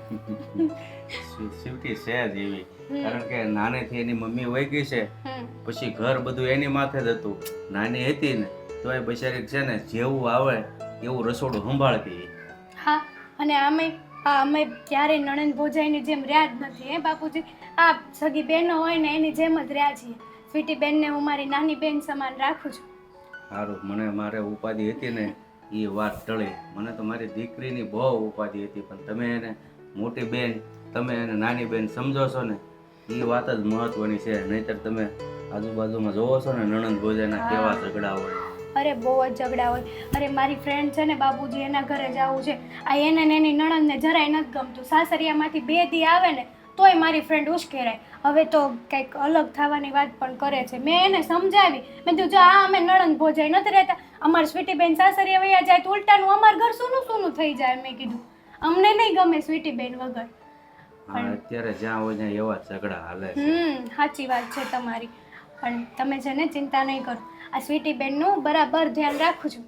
સ્વીટી છે જ એવી, કારણ કે નાનેથી એની મમ્મી વહી ગઈ છે, હમ. પછી ઘર બધું એની માથે જ હતું. નાની હતી ને તો એ બિચારી છે ને જેવું આવે એવું રસોડું સંભાળતી. હા, અને અમે ક્યારેય નણંદ ભોજાઈની જેમ રહ્યા જ નથી હે બાપુજી. આ સગી બહેનો હોય ને એની જેમ જ રહ્યા છીએ. સ્વીટી બેનને હું મારી નાની બેન સમાન રાખું છું. સારું, મને મારે ઉપાધિ હતી ને એ વાત ટળી. મને તો મારી દીકરીની બહુ ઉપાધિ હતી, પણ તમે એને મોટી બેન, તમે એને નાની બેન સમજો છો ને એ વાત જ મહત્વની છે. નહીંતર તમે આજુબાજુમાં જોવો છો ને નણંદ ભોજાઈના કેવા ઝઘડા હોય. અરે બહુ જ ઝઘડા હોય. અરે મારી ફ્રેન્ડ છે ને બાપુજી, એના ઘરે જવું છે. આ એને ને એની નણંદને જરાય નથી ગમતું. સાસરિયામાંથી 2 દી આવે ને તોય મારી ફ્રેન્ડ ઉશ્કેરાય. હવે તો કંઈક અલગ થવાની વાત પણ કરે છે. મેં એને સમજાવી, મેં કીધું જો આ અમે નણંદ ભોજાઈ નથી રહેતા, અમાર સ્વીટીબેન સાસરિયા વયા જાય તો ઉલટાનું અમાર ઘર સૂનું સૂનું થઈ જાય. મેં કીધું અમને નહીં ગમે સ્વીટીબેન વગર. હા, અત્યારે જ્યાં હોય ત્યાં એવા ઝઘડા હાલે છે. સાચી વાત છે તમારી. પણ તમે છે ને ચિંતા નહીં કરો, આ સ્વીટીબેનનું બરાબર ધ્યાન રાખું છું.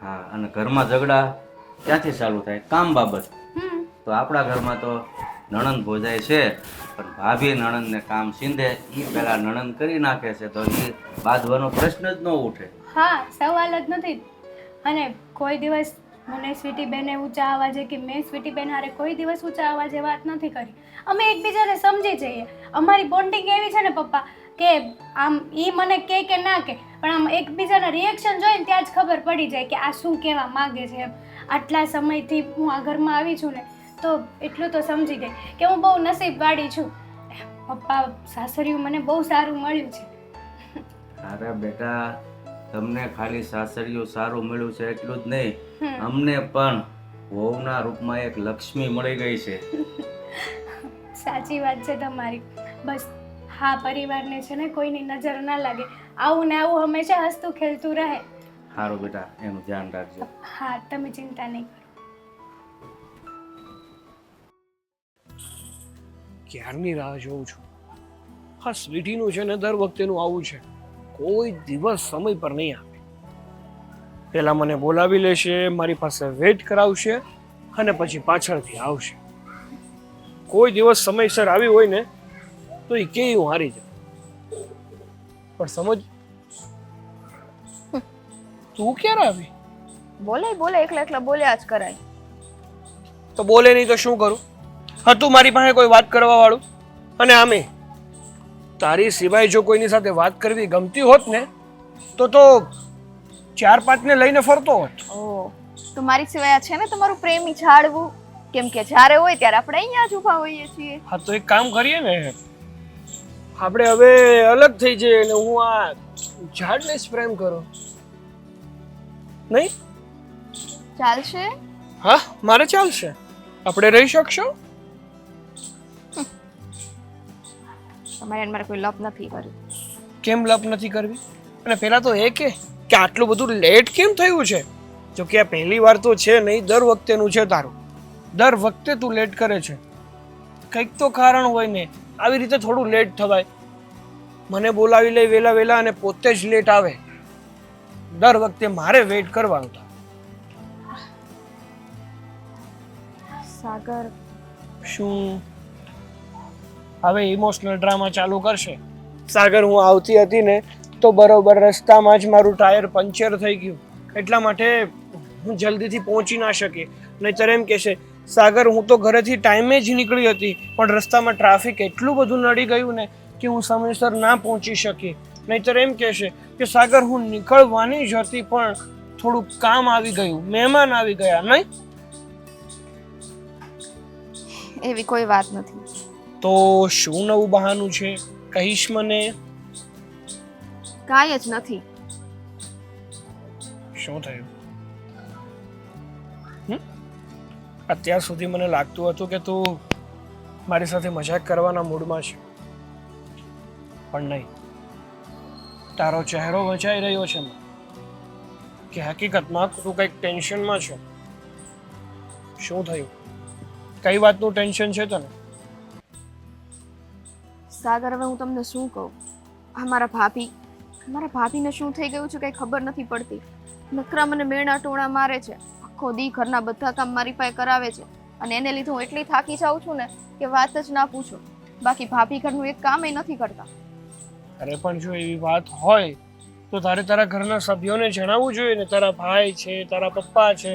હા, અને ઘરમાં ઝઘડા ક્યાંથી ચાલુ થાય? કામ બાબત. તો આપણા ઘરમાં તો નણંદ ભોજાઈ છે, પણ ભાભી નણંદને કામ સીંધે એ પહેલા નણંદ કરી નાખે છે, તો એ બાંધવાનો પ્રશ્ન જ ન ઉઠે. હા, સવાલ જ નથી. અને કોઈ દિવસ મને સ્વીટીબેને ઊંચા અવાજે કે મેં સ્વીટીબેન હારે કોઈ દિવસ ઊંચા અવાજે વાત નથી કરી. અમે એકબીજાને સમજી જઈએ. અમારી બોન્ડિંગ એવી છે ને પપ્પા કે આમ એ મને કે ના કે, પણ આમ એકબીજાના રિએક્શન જોઈને ત્યાં જ ખબર પડી જાય કે આ શું કહેવા માગે છે એમ. આટલા સમયથી હું આ ઘરમાં આવી છું ને તો એટલું તો સમજી ગઈ કે હું બહુ નસીબવાળી છું. પપ્પા સાસરિયું મને બહુ સારું મળ્યું છે. અરે બેટા, તમને ખાલી સાસરિયું સારું મળ્યું છે એટલું જ નહીં, અમને પણ વહુના રૂપમાં એક લક્ષ્મી મળી ગઈ છે. સાચી વાત છે તમારી. બસ હા, પરિવારને છે ને કોઈની નજર ના લાગે, આવું ને આવું હંમેશા હસતું ખેલતું રહે. સારું બેટા, એનું ધ્યાન રાખજો. હા, તમે ચિંતા નહીં કરો. ક્યારની રાહ જોઉં છું. હા, સ્વીટીનું છે ને દર વખતેનું આવું છે, કોઈ દિવસ સમય પર નહીં આવે. પહેલા મને બોલાવી લેશે, મારી પાસે વેઇટ કરાવશે અને પછી પાછળથી આવશે. કોઈ દિવસ સમયસર આવી હોય ને તો એ કે હું હારી જાઉં. પણ સમજ, તું ક્યારે આવી? બોલે એકલા એકલા બોલ્યા જ કરાય. તો બોલે નહીં તો શું કરું? હતું મારી પાસે કોઈ વાત કરવા વાળું? અને આમે તારી સિવાય જો કોઈની સાથે વાત કરવી ગમતી હોત ને તો 4-5 ને લઈને ફરતો હોત. ઓ, તો મારી સિવાય આ છે ને તમારું પ્રેમી ઝાડવું, કેમ કે જ્યારે હોય ત્યારે આપણે અહીંયા જ ઊભા હોઈએ છીએ. હા, તો એક કામ કરીએ ને, આપણે હવે અલગ થઈ જઈએ અને હું આ ઝાડને જ પ્રેમ કરું. નહીં ચાલશે? હા, મારે ચાલશે. આપણે રહી શકશો? તમારે એને મારે કોઈ લપ નથી કર્યું. કેમ લપ નથી કરવી? અને પહેલા તો એ કે આટલું બધું લેટ કેમ થયું છે? જો કે આ પહેલી વાર તો છે નહીં, દર વખતેનું છે તારું. દર વખતે તું લેટ કરે છે. કંઈક તો કારણ હોય ને, આવી રીતે થોડું લેટ થવાય. મને બોલાવી લે વેલા વેલા અને પોતે જ લેટ આવે. દર વખતે મારે વેઇટ કરવાનું થાય. સાગર, શું હવે ઇમોશનલ ડ્રામા ચાલુ કરશે? સાગર, હું આવતી હતી ને તો બરોબર રસ્તામાં જ મારું ટાયર પંચર થઈ ગયું, એટલા માટે હું જલ્દીથી પહોંચી ના શકી. નહીંતર એમ કહેશે, સાગર હું તો ઘરેથી ટાઈમે જ નીકળી હતી પણ રસ્તામાં ટ્રાફિક એટલું બધું નડી ગયું ને કે હું સમયસર ના પહોંચી શકી. નહીંતર એમ કહેશે કે સાગર હું નીકળવાની જ હતી પણ થોડું કામ આવી ગયું, મહેમાન આવી ગયા. નહીં, એવી કોઈ વાત નથી. તો શું નવું બહાનું છે? કહીશ મને? કાંઈ જ નથી. શું થયું? અત્યાર સુધી મને લાગતું હતું કે તું મારી સાથે મજાક કરવાના મૂડમાં છે, પણ નહીં, તારો ચહેરો વચાઈ રહ્યો છે કે હકીકતમાં તું કંઈક ટેન્શનમાં છે. શું થયું? કઈ વાતનું ટેન્શન છે તને? સાગર, હવે હું તમને શું કહું? મારા ભાભીને શું થઈ ગયું છે કંઈ ખબર નથી પડતી. નકરા મને મેણા ટોણા મારે છે, આખો દી ઘરના બધા કામ મારી પાસે કરાવે છે, અને એને લીધે હું એટલી થાકી જાઉં છું ને કે વાત જ ના પૂછો. બાકી ભાભી ઘરનું એક કામ નથી કરતા. અરે પણ જો એવી વાત હોય તો તારે તારા ઘરના સભ્યોને જણાવવું જોઈએ ને. તારા ભાઈ છે, તારા પપ્પા છે,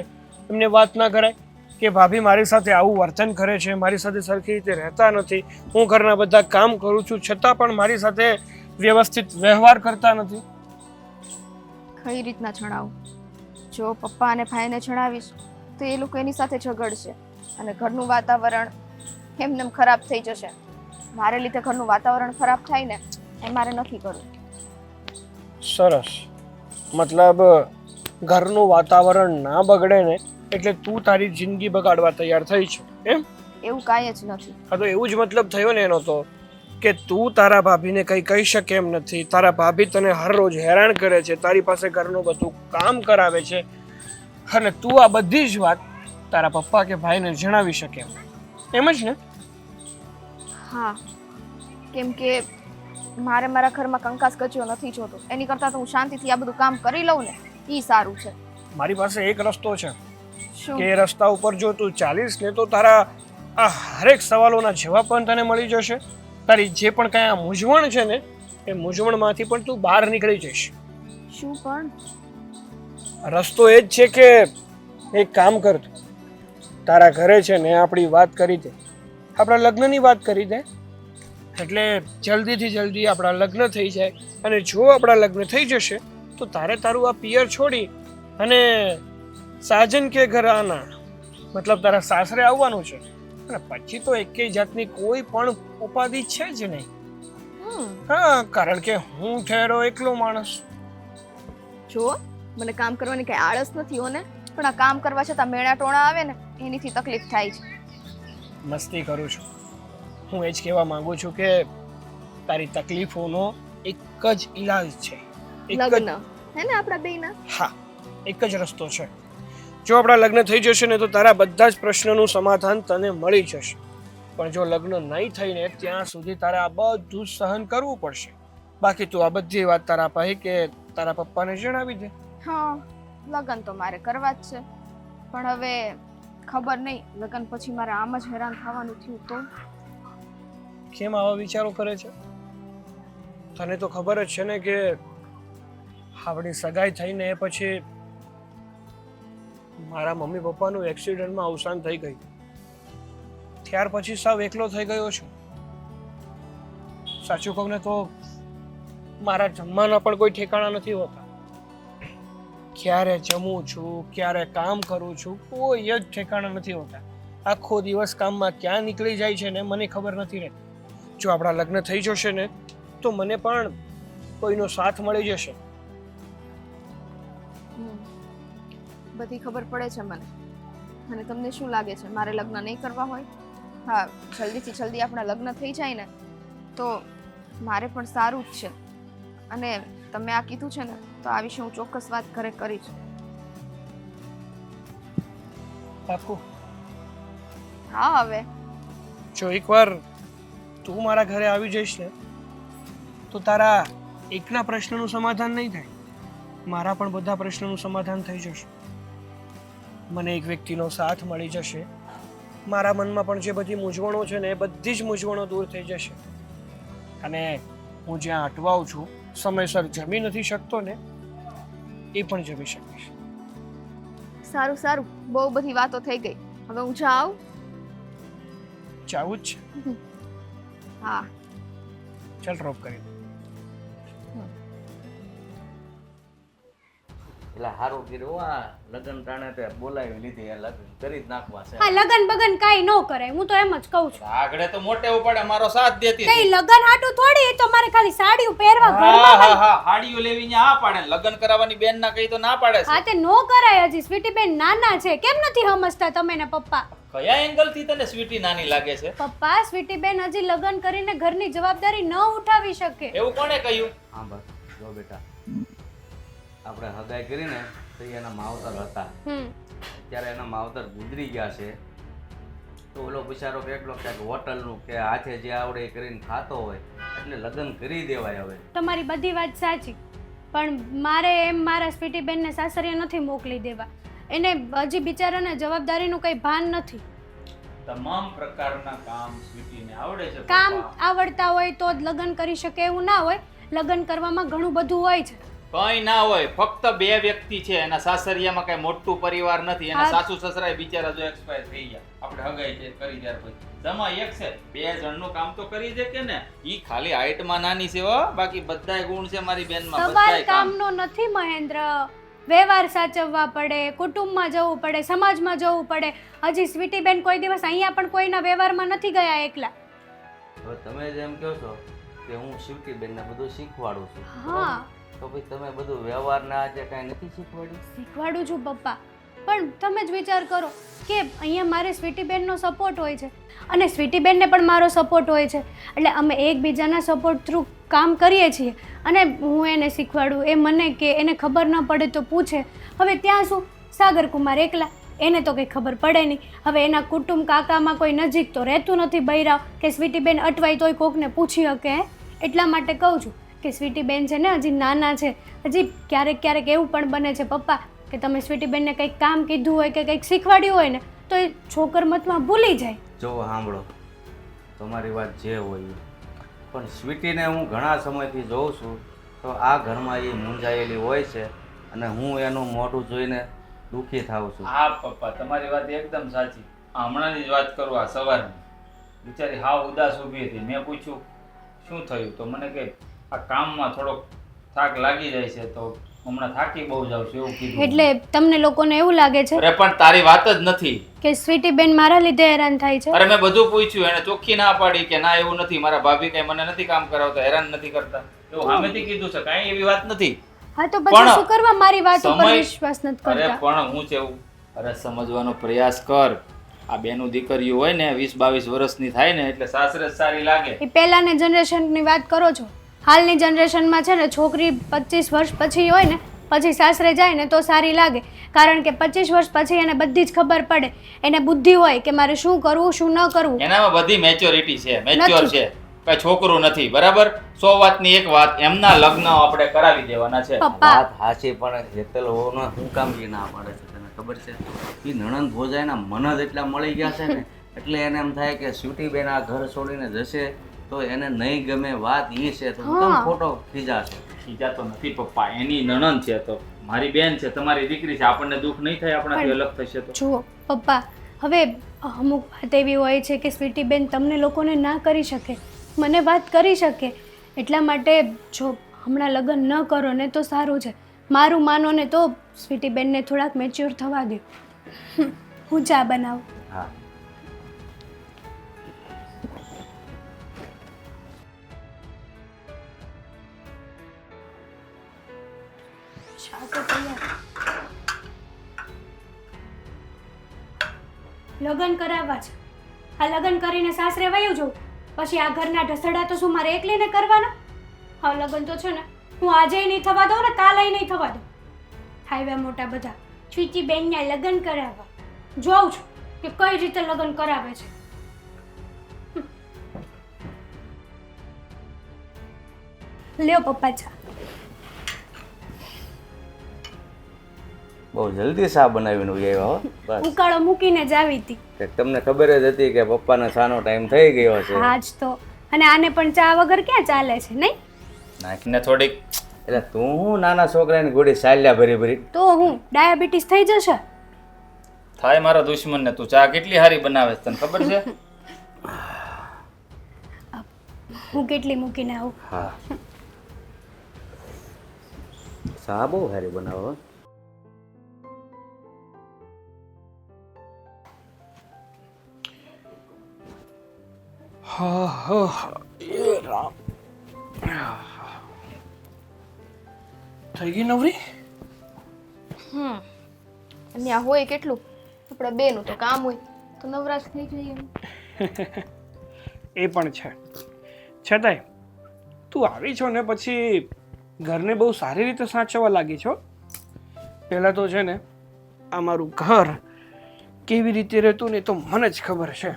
એમને વાત ના કરાય કે ભાભી મારી સાથે આવું વર્તન કરે છે, મારી સાથે સરખી રીતે રહેતા નથી, હું ઘરના બધા કામ કરું છું છતાં પણ મારી સાથે વ્યવસ્થિત વ્યવહાર કરતા નથી? કઈ રીતના જણાવું? જો પપ્પા અને ભાઈને જણાવીશ તો એ લોકો એની સાથે ઝઘડશે અને ઘરનું વાતાવરણ એમને ખરાબ થઈ જશે. મારે લીધે ઘરનું વાતાવરણ ખરાબ થાય ને એ મારે નથી કરવું. સરસ, મતલબ ઘરનું વાતાવરણ ના બગડે ને એટલે તું તારી જિંદગી બગાડવા તૈયાર થઈ છે એમ? એવું કાંઈ જ નથી. હા, તો એવું જ મતલબ થયો ને એનો તો, કે તું તારા ભાભીને કંઈ કહી શકે એમ નથી. તારા ભાભી તને હર રોજ હેરાન કરે છે, તારી પાસે ઘરનું બધું કામ કરાવે છે, અને તું આ બધી જ વાત તારા પપ્પા કે ભાઈને જણાવી શકે એમ જ ને? હા, કેમ કે મારે મારા ઘરમાં કંકાસ કચ્યો નથી જોતો. એની કરતાં તો હું શાંતિથી આ બધું કામ કરી લઉં ને એ સારું છે. મારી પાસે એક રસ્તો છે શું? કે એ રસ્તા ઉપર જો તું ચાલીશ ને તો તારા આ હરેક સવાલોના જવાબ પણ તને મળી જશે. તારી જે પણ કાંઈ આ મૂંઝવણ છે ને એ મૂંઝવણમાંથી પણ તું બહાર નીકળી જઈશ. શું પણ? રસ્તો એ જ છે કે એક કામ કર, તું તારા ઘરે છે ને આપણી વાત કરી દે, આપણા લગ્નની વાત કરી દે, એટલે જલ્દીથી જલ્દી આપણા લગ્ન થઈ જાય. અને જો આપણા લગ્ન થઈ જશે તો તારે તારું આ પિયર છોડી અને સાજન કે ઘર આના મતલબ તારા સાસરે આવવાનું છે. અને પછી તો એકેય જાતની કોઈ પણ ઉપાધિ છે જ નહીં. હા, કારણ કે હું ઠેરો એકલો માણસ. જો મને કામ કરવાની કઈ આળસ નથી હો ને, પણ આ કામ કરવા છતાં મેણા ટોણા આવે ને એનીથી તકલીફ થાય છે. મસ્તી કરું છું. હું એ જ કહેવા માંગુ છું કે તારી તકલીફોનો એક જ ઈલાજ છે. લગ્ન હે ને આપણા બેયના? હા, એક જ રસ્તો છે. જો આપણા લગ્ન થઈ જશે ને તો તારા બધા જ પ્રશ્નોનું સમાધાન તને મળી જશે. પણ જો લગ્ન નહીં થઈને ત્યાં સુધી તારે આ બધું સહન કરવું પડશે. બાકી તું આ બધી વાત તારા ભાઈ કે તારા પપ્પાને જણાવી દે. હા, લગ્ન તો મારે કરવા જ છે, પણ હવે ખબર નહીં લગ્ન પછી મારે આમ જ હેરાન થવાનું થયું તો? કેમ આવા વિચારો કરે છે? તને તો ખબર જ છે ને કે આપણી સગાઈ થઈને પછી મારા મમ્મી પપ્પાનું એક્સિડન્ટમાં અવસાન થઈ ગયું. ત્યાર પછી સાવ એકલો થઈ ગયો છું. સાચું કહું ને તો મારા જમવાના પણ કોઈ ઠેકાણા નથી હોતા. ક્યારે જમું છું, ક્યારે કામ કરું છું, કોઈ જ ઠેકાણા નથી હોતા. આખો દિવસ કામમાં ક્યાં નીકળી જાય છે ને મને ખબર નથી રહેતી. જો આપણા લગ્ન થઈ જશે ને તો મને પણ કોઈનો સાથ મળી જશે. બધી ખબર પડે છે મને. અને તમને શું લાગે છે મારે લગ્ન નહીં કરવા હોય? હા, જલ્દીથી જલ્દી આપણા લગ્ન થઈ જાય ને તો મારે પણ સારું જ છે. અને તમે આ કીધું છે ને તો આ વિશે હું ચોક્કસ વાત ઘરે કરીશ. પાક્કું? હા, હવે જો એકવાર તું મારા ઘરે આવી જઈશ ને તો તારા એકના પ્રશ્નનું સમાધાન નહીં થાય, મારા પણ બધા પ્રશ્નોનું સમાધાન થઈ જશે. મને એક વ્યક્તિનો સાથ મળી જશે. મારા મનમાં પણ જે બધી મૂંઝવણો છે ને એ બધી જ મૂંઝવણો દૂર થઈ જશે. અને હું જ્યાં અટવાઉં છું, સમયસર જમી નથી શકતો ને એ પણ જમી શકીશ. સારું સારું, બહુ બધી વાતો થઈ ગઈ, હવે હું જાઉં? જાવું જ છે? હા, ચાલ ડ્રોપ કરી દો. એટલે સારું કર્યું આ લગ્ન ટાણે તે બોલાવી લીધી, આ લગ્ન કરી જ નાખવા છે. હા લગન બગન કાંઈ ન કરાય, હું તો એમ જ કહું છું. આગળ તો મોટે ઉપાડે મારો સાથ દેતી કઈ હતી. લગન હાટું થોડી, એ તો મારે ખાલી સાડીઓ પહેરવા હા ઘરમાં હા હા હાડીઓ લેવીને આ પાડે, લગ્ન કરાવવાની બેન ના કહી તો ના પાડે છે. હા તે નો કરાય. હજી સ્વીટી બેન નાના છે, કેમ નથી સમજતા તમે ને પપ્પા? કયા એંગલ થી તને સ્વીટી નાની લાગે છે? પપ્પા સ્વીટી બેન હજી લગન કરીને ઘરની જવાબદારી ન ઉઠાવી શકે. એવું કોણે કહ્યું? હા બસ જો બેટા, આપણે હગાઈ કરીને તો એના માવતર હતા, ત્યારે એના માવતર ગુજરી ગયા છે, તો ઓલો બિચારો કેટલો ક્યાંક હોટલનું કે હાથે જે આવડે એ કરીને ખાતો હોય, એટલે લગ્ન કરી દેવાય. હવે તમારી બધી વાત સાચી, પણ મારે એમ મારા સ્વીટી બેનને સાસરિયા નથી મોકલી દેવા. એને હજી બિચારાને જવાબદારીનું કંઈ ભાન નથી. તમામ પ્રકારના કામ સ્વીટીને આવડે છે. કામ પપ્પા. આવડતા હોય તો જ લગ્ન કરી શકે એવું ના હોય. લગ્ન કરવામાં ઘણું બધું હોય છે. કઈ ના હોય, ફક્ત બે વ્યક્તિ છે, એના સાસરિયામાં કઈ મોટું પરિવાર નથી, એના હા. સાસુ સસરા બિચારા જો એક્સપાયર થઈ ગયા, આપણે હગાઈ છે કરી ત્યાર પછી જમા એક છે, બે જણનું કામ તો કરી દે કે ને. ઈ ખાલી હાઈટમાં નાની છે હો, બાકી બધાય ગુણ છે મારી બેનમાં, સવાલ બધાય કામ. કામનો નથી મહેન્દ્ર. વ્યવહાર સાચવવા પડે, કુટુંબમાં જવું પડે, સમાજમાં જવું પડે. હજી સ્વીટી બેન કોઈ દિવસ અહીંયા પણ કોઈના વ્યવહારમાં નથી ગયા એકલા. હવે તમે જેમ કહો છો કે હું શિવટી બેનને બધું શીખવાડું છું, હા તો ભાઈ તમે બધું વ્યવહારના આજે કાંઈ નથી શીખવાડ્યું? શીખવાડું છું પપ્પા, પણ તમે જ વિચાર કરો કે અહીંયા મારે સ્વીટી બેનનો સપોર્ટ હોય છે અને સ્વીટી બેનને પણ મારો સપોર્ટ હોય છે, એટલે અમે એકબીજાના સપોર્ટ થ્રુ કામ કરીએ છીએ. અને હું એને શીખવાડું, એ મને કે એને ખબર ન પડે તો પૂછે. હવે ત્યાં શું સાગર કુમાર એકલા, એને તો કંઈ ખબર પડે નહીં. હવે એના કુટુંબ કાકામાં કોઈ નજીક તો રહેતું નથી બૈરાવ કે સ્વીટી બેન અટવાય તોય કોકને પૂછી શકે. એટલા માટે કહું છું કે સ્વીટી બેન છે ને હજી નાના છે. હજી ક્યારેક ક્યારેક એવું પણ બને છે પપ્પા કે તમે સ્વીટી બેનને કંઈક કામ કીધું હોય કે કંઈક શીખવાડ્યું હોય ને તો એ છોકરમતમાં ભૂલી જાય. જો સાંભળો, તમારી વાત જે હોય, પણ સ્વીટીને હું ઘણા સમયથી જોઉં છું તો આ ઘરમાં એ મૂંઝાયેલી હોય છે અને હું એનું મોઢું જોઈને દુઃખી થાઉં છું. હા પપ્પા, તમારી વાત એકદમ સાચી. આ હમણાંની જ વાત કરું, આ સવારની બિચારી હાવ ઉદાસ ઊભી હતી. મેં પૂછ્યું શું થયું, તો મને કે આ કામમાં થોડોક થાક લાગી જાય છે, તો હમણાં થાકી બહુ જાઉં છું એવું કીધું. એટલે તમને લોકોને એવું લાગે છે અરે પણ તારી વાત જ નથી. કે સ્વીટી બેન મારા લીધે હેરાન થાય છે. અરે મેં બધું પૂછ્યું, એને ચોખ્ખી ના પાડી કે ના એવું નથી, મારા ભાભી કઈ મને નથી કામ કરાવતા, હેરાન નથી કરતા, એવું સામેથી કીધું છે, કાંઈ એવી વાત નથી. હા તો પછી પણ શું કરવા મારી વાત ઉપર સમય- વિશ્વાસ નથી અરે કરતા? પણ હું છે એવું, અરે સમજવાનો પ્રયાસ કર. આ બેનું દીકરીઓ હોય ને 20-22 વર્ષની થાય ને એટલે સાસરે જ સારી લાગે. એ પહેલાની જનરેશનની વાત કરો છો. હાલની જનરેશનમાં છે ને છોકરી 25 વર્ષ પછી હોય ને પછી સાસરે જાય ને તો સારી લાગે, કારણ કે 25 વર્ષ પછી એને બધી જ ખબર પડે, એને બુદ્ધિ હોય કે મારે શું કરવું શું ન કરવું. એનામાં બધી મેચ્યોરિટી છે, મેચ્યોર નથી. છે, કઈ છોકરું નથી. બરાબર, 100 વાતની એક વાત, એમના લગ્ન આપણે કરાવી દેવાના છે. પપ્પા વાત સાચી, પણ હેતલ હોવાનો હું કામ કે ના પાડે છે તને ખબર છે? એ નણંદ ભોજાઈના મન જ એટલા મળી ગયા છે ને એટલે એને એમ થાય કે સ્વીટી બેન આ ઘર છોડીને જશે તો એને નહીં ગમે. વાત એ છે તો હું કેમ ખોટો ખીજાશે? ખીજાતો નથી પપ્પા, એની નણંદ છે તો મારી બેન છે, તમારી દીકરી છે, આપણને દુઃખ નહીં થાય આપણાથી અલગ થશે તો? જુઓ પપ્પા, હવે અમુક વાત એવી હોય છે કે સ્વીટી બેન તમને લોકોને ના કરી શકે, મને વાત કરી શકે. એટલા માટે જો હમણાં લગ્ન ન કરો ને તો સારું છે. મારું માનો ને તો સ્વીટી બેનને થોડાક મેચ્યોર થવા દો. હું ચા બનાવું. હા, ચા તો તૈયાર. લગ્ન કરાવવા છે, આ લગ્ન કરીને સાસરે વયું જવું, પછી આ ઘરના ઢસડા તો શું મારે એકલીને કરવાના? હા લગ્ન તો છે ને હું આજે નહીં થવા દઉં ને કાલે નહીં થવા દઉં. આવ્યા મોટા બધા સ્વીટી બેનના લગ્ન કરાવવા, જોઉં છું કે કઈ રીતે લગ્ન કરાવે છે. લ્યો પપ્પા ચા. બહુ જલ્દી શા બનાવીને આવ્યા હો. બસ ઉકાળો મૂકીને જ આવી હતી. કે તમને ખબર જ હતી કે પપ્પાને શાનો ટાઈમ થઈ ગયો છે. હા જ તો, અને આને પણ ચા વગર ક્યાં ચાલે છે નહીં? નાખીને થોડીક. એટલે તું હું નાના છોકરાની ઘોડી ચાલ્યા ભરી ભરી. તો હું ડાયાબિટીસ થઈ જશે. થાય મારા દુશ્મનને. તું ચા કેટલી સારી બનાવે છે તને ખબર છે? હું કેટલી મૂકીને આવું. હા, ચા બહુ સારી બનાવો. એ રામ, થઈ ગઈ નવરી? અને આ હોય કેટલું આપણે બેનું તો કામ હોય તો નવરાશ થઈ જઈએ. એ પણ છે. છતાંય તું આવી છો ને પછી ઘરને બહુ સારી રીતે સાચવવા લાગી છો. પહેલાં તો છે ને આ મારું ઘર કેવી રીતે રહેતું ને તો મને જ ખબર છે.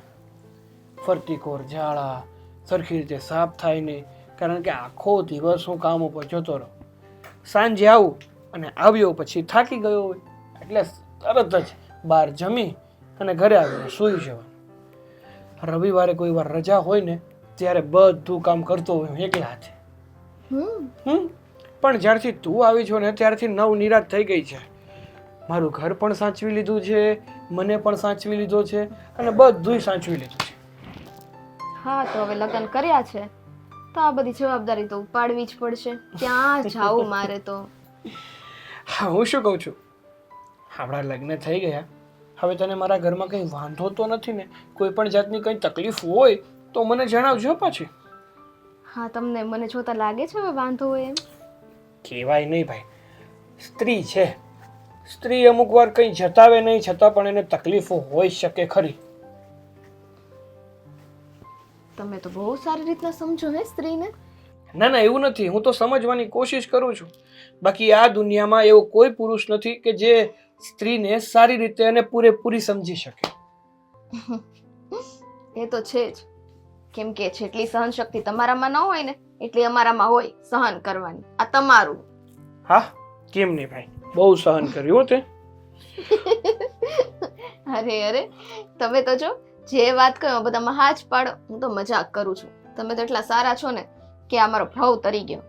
ફરતી કોર ઝાડા સરખી રીતે સાફ થાય નહીં, કારણ કે આખો દિવસ હું કામ ઉપર જતો રહું. સાંજે આવું અને આવ્યો પછી થાકી ગયો હોય એટલે તરત જ બહાર જમી અને ઘરે આવીને સૂઈ જવાનું. રવિવારે કોઈ વાર રજા હોય ને ત્યારે બધું કામ કરતો હોય હું એકલા હાથે. પણ જ્યારથી તું આવી છો ને ત્યારથી નવ નિરાશ થઈ ગઈ છે. મારું ઘર પણ સાચવી લીધું છે, મને પણ સાચવી લીધો છે અને બધુંય સાચવી લીધું છે. હા તો હવે લગ્ન કર્યા છે તો આ બધી જવાબદારી તો ઉપાડવી જ પડશે. ક્યાં જાવું મારે તો. હા, હું શું કહું છું, આપણા લગ્ન થઈ ગયા, હવે તને મારા ઘરમાં કંઈ વાંધો તો નથી ને? કોઈ પણ જાતની કંઈ તકલીફ હોય તો મને જણાવજો પાછી. હા, તમને મને જોતા લાગે છે હવે વાંધો હોય એમ? કહેવાય નહીં ભાઈ, સ્ત્રી છે, સ્ત્રી અમુક વાર કંઈ જતાવે નહીં છતાં પણ એને તકલીફો હોઈ શકે ખરી. તમે તો બહુ સારી રીતના સમજો હે સ્ત્રીને. ના ના, એવું નથી, હું તો સમજવાની કોશિશ કરું છું. બાકી આ દુનિયામાં એવો કોઈ પુરુષ નથી કે જે સ્ત્રીને સારી રીતે અને પૂરેપૂરી સમજી શકે. એ તો છે જ, કેમ કે જેટલી સહન શક્તિ તમારામાં ન હોય ને એટલી અમારામાં હોય સહન કરવાની. આ તમારું. હા, કેમ નહીં ભાઈ, બહુ સહન કર્યું તે. અરે અરે, તમે તો જો જે વાત કહો બધામાં હા જ પાડો. હું તો મજાક કરું છું. તમે તો એટલા સારા છો ને કે આ મારો ભાવ તરી ગયો.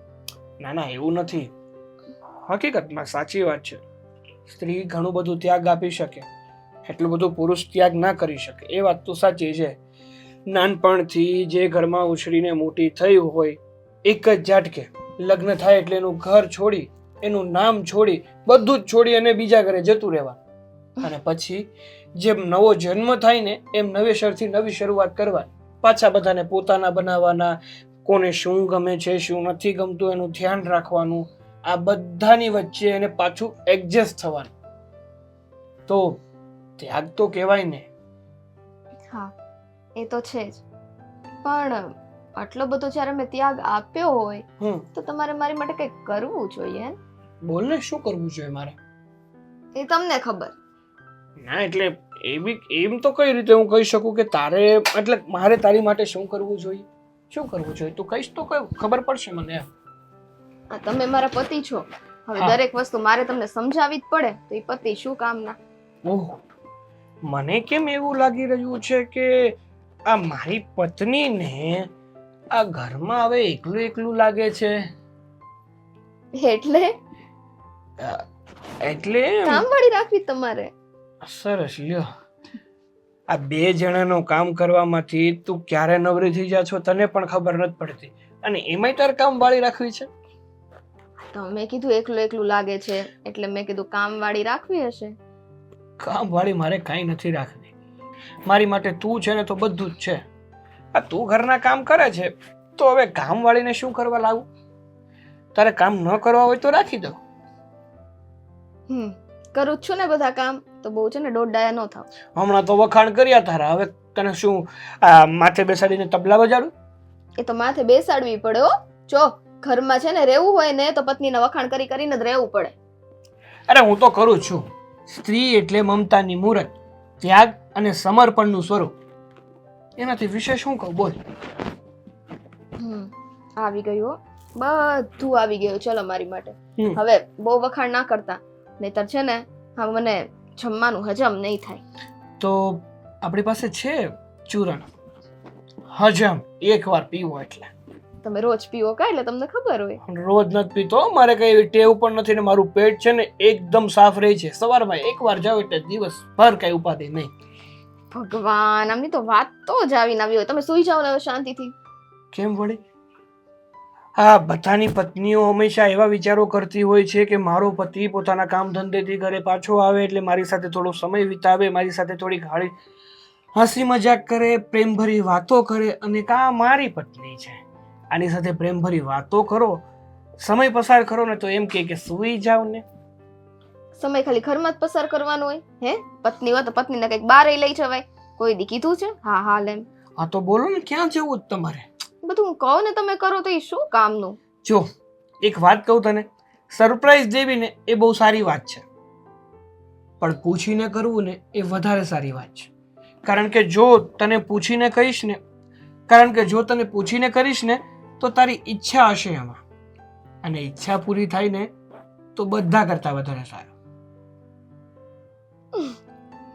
ના ના, એવું નથી, હકીકતમાં સાચી વાત છે. સ્ત્રી ઘણું બધું ત્યાગ આપી શકે, એટલું બધું પુરુષ ત્યાગ ના કરી શકે, એ વાત તો સાચી છે. નાનપણથી જે ઘરમાં ઉછળીને મોટી થઈ હોય, એક જ ઝાટકે લગ્ન થાય એટલે એનું ઘર છોડી, એનું નામ છોડી, બધું જ છોડી અને બીજા ઘરે જતું રહેવાનું. અને પછી જેમ નવો જન્મ થાય ને એમ નવેસરથી નવી શરૂઆત કરવાની. પાછા બધાને પોતાના બનાવવાના, કોને શું ગમે છે શું નથી ગમતું એનું ધ્યાન રાખવાનું. આ બધાની વચ્ચે એને પાછું એડજસ્ટ થવાનું. તો ત્યાગ તો કહેવાય ને. હા, એ તો છે જ, પણ આટલો બધો જ્યારે મેં ત્યાગ આપ્યો હોય તો તમારે મારી માટે કંઈક કરવું જોઈએ. બોલ ને, શું કરવું જોઈએ મારે? એ તમને ખબર. ના એટલે એમ તો કઈ રીતે હું કહી શકું કે તારે, એટલે મારે તારી માટે શું કરવું જોઈએ? શું કરવું જોઈએ તું કહીશ તો ખબર પડશે મને. આ તમે મારા પતિ છો, હવે દરેક વસ્તુ મારે તમને સમજાવવી જ પડે તો એ પતિ શું કામના. ઓહ, મને કેમ એવું લાગી રહ્યું છે કે આ મારી પત્નીને આ ઘરમાં હવે એકલું એકલું લાગે છે. એટલે કામવાળી રાખવી તમારે. સરસ, લ્યો. આ બે જણાનું કામ કરવામાંથી તું ક્યારે નવરી થઈ જા છો તને પણ ખબર નથી પડતી, અને એમાંય તારે કામવાળી રાખવી છે. તમે કીધું એકલું એકલું લાગે છે એટલે મેં કીધું કામવાળી રાખવી હશે. કામવાળી મારે કાંઈ નથી રાખવી. મારી માટે તું છે ને તો બધું જ છે. આ તું ઘરના કામ કરે છે તો હવે કામવાળીને શું કરવા લાવું? તારે કામ ન કરવા હોય તો રાખી દો. કરું છું ને બધા કામ, તો બહુ છે ને દોડાયા ન થાવ. હમણાં તો વખાણ કર્યા તારા, હવે તને શું માથે બેસાડીને તબલા બજાડું? એ તો માથે બેસાડવી પડે હો. જો ઘરમાં છે ને રહેવું હોય ને તો પત્નીના વખાણ કરી કરીને જ રહેવું પડે. અરે હું તો કરું છું. સ્ત્રી એટલે મમતાની મૂરત, ત્યાગ અને સમર્પણનું સ્વરૂપ. એનાથી વિશેષ શું કહું, બોલ. આવી ગયું, બધું આવી ગયું. ચલો મારી માટે હવે બહુ વખાણ ના કરતા, નહીતર છે ને હા મને જમવાનું હજમ નહીં થાય. તો આપણી પાસે છે ચૂરણ, હજમ એકવાર પીવો એટલે. તમે રોજ પીવો કા એટલે તમને ખબર હોય. રોજ નથી પીતો, મારે કઈ એવી ટેવ પણ નથી ને મારું પેટ છે ને એકદમ સાફ રહે છે. સવારમાં એકવાર જાવ એટલે દિવસભર કઈ ઉપાધિ નહીં. ભગવાન, આમની તો વાત તો જ આવીને આવી હોય. તમે સુઈ જાઓ ને શાંતિથી. કેમ વળી? હા, બધાની પત્નીઓ હંમેશા એવા વિચારો કરતી હોય છે કે મારો પતિ પોતાના કામ ધંધેથી ઘરે પાછો આવે એટલે મારી સાથે થોડો સમય વિતાવે, મારી સાથે થોડી હસી મજાક કરે, પ્રેમભરી વાતો કરે અને કા મારી પત્ની છે, આની સાથે પ્રેમભરી વાતો કરો, સમય પસાર કરો ને તો એમ કહે કે સૂઈ જાવ ને. સમય ખાલી ઘરમાં જ પસાર કરવાનો હોય? હે, પત્ની હોય તો પત્નીને કંઈક બારે લઈ જવાય. કોઈ દી કીધું છે? હા હાલ એમ. હા તો બોલો ને, ક્યાં જવું જ તમારે? બધું હું કહું ને તમે કરો તો એ શું કામનું? જો એક વાત કહું તને, સરપ્રાઈઝ દેવી ને એ બહુ સારી વાત છે, પણ પૂછીને કરવું ને એ વધારે સારી વાત છે. કારણ કે જો તને પૂછીને કરીશ ને તો તારી ઈચ્છા હશે એમાં, અને ઈચ્છા પૂરી થાય ને તો બધા કરતા વધારે સારું.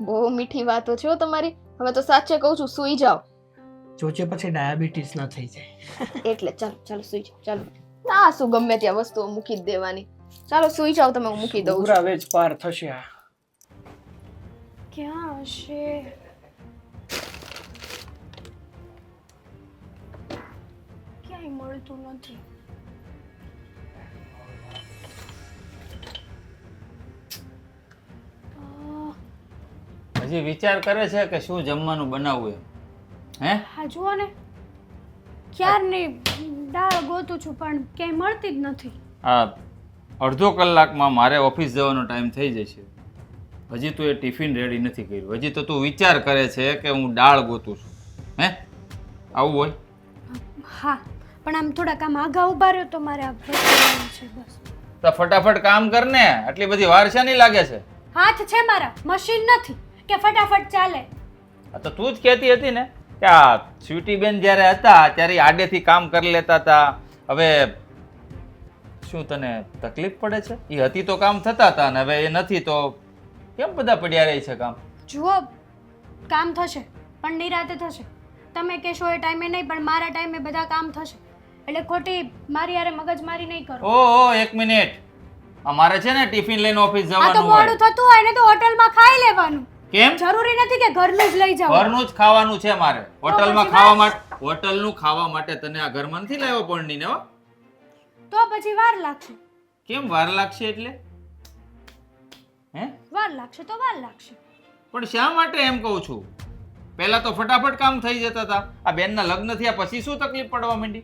બહુ મીઠી વાતો છે હો તમારી. હવે તો સાચે કહું છું, સૂઈ જાઓ. જોજે પછી ડાયાબિટીસ ના થઈ જાય. એટલે ચાલો ચાલો સૂઈ જાઓ. ચાલો, ના શું ગમે ત્યાં વસ્તુઓ મૂકી જ દેવાની. ચાલો સૂઈ જાઓ તમે, હું મૂકી દઉં છું. પૂરા વેજ પાર થશે આ. ક્યાં હશે? ક્યાંય મળતું નથી. હજી વિચાર કરે છે કે શું જમવાનું બનાવવું એમ? હે? હા જુઓ ને, ક્યારની દાળ ગોતું છું પણ ક્યાંય મળતી જ નથી. આ અડધો કલાકમાં મારે ઓફિસ જવાનો ટાઈમ થઈ જશે. હજી તું એ ટિફિન રેડી નથી કર્યું. હજી તો તું વિચાર કરે છે કે હું દાળ ગોતું છું. હે? આવું હોય? હા, પણ આમ થોડાક આમ આગા ઉભા રહ્યો તો મારે આ ભરવાનું છે બસ. તો ફટાફટ કામ કર ને, આટલી બધી વાર શાની લાગે છે? હાથ છે મારા, મશીન નથી કે ફટાફટ ચાલે. આ તો તું જ કહેતી હતી ને કે આ સ્વીટી બેન જ્યારે હતા ત્યારે ઈ આડેથી કામ કરી લેતા હતા. હવે શું તને તકલીફ પડે છે? એ હતી તો કામ થતા હતા ને હવે એ નથી તો કેમ બધા પડ્યા રહે છે કામ? જુઓ, કામ થશે પણ નિરાતે થશે. તમે કહેશો એ ટાઈમે નહીં, પણ મારા ટાઈમે બધા કામ થશે. એટલે ખોટી મારી યારે મગજમારી નહીં કરો. ઓહો, એક મિનિટ. અમારે છે ને ટિફિન લઈને ઓફિસ આ તો જવાનું મોડું હોય. થતું હોય ને તો હોટલમાં ખાઈ લેવાનું. કેમ? જરૂરી નથી કે ઘરનું જ લઈ જાવ. ઘરનું જ ખાવાનું છે મારે. હોટલમાં પછી ખાવા માટે, હોટલનું ખાવા માટે તને આ ઘરમાં નથી લાવ્યો પરણીને હો. તો પછી વાર લાગશે. કેમ વાર લાગશે એટલે? હે? વાર લાગશે તો વાર લાગશે. પણ શા માટે એમ કહું છું? પહેલા તો ફટાફટ કામ થઈ જતા હતા. આ બેનના લગ્ન થયા પછી શું તકલીફ પડવા માંડી?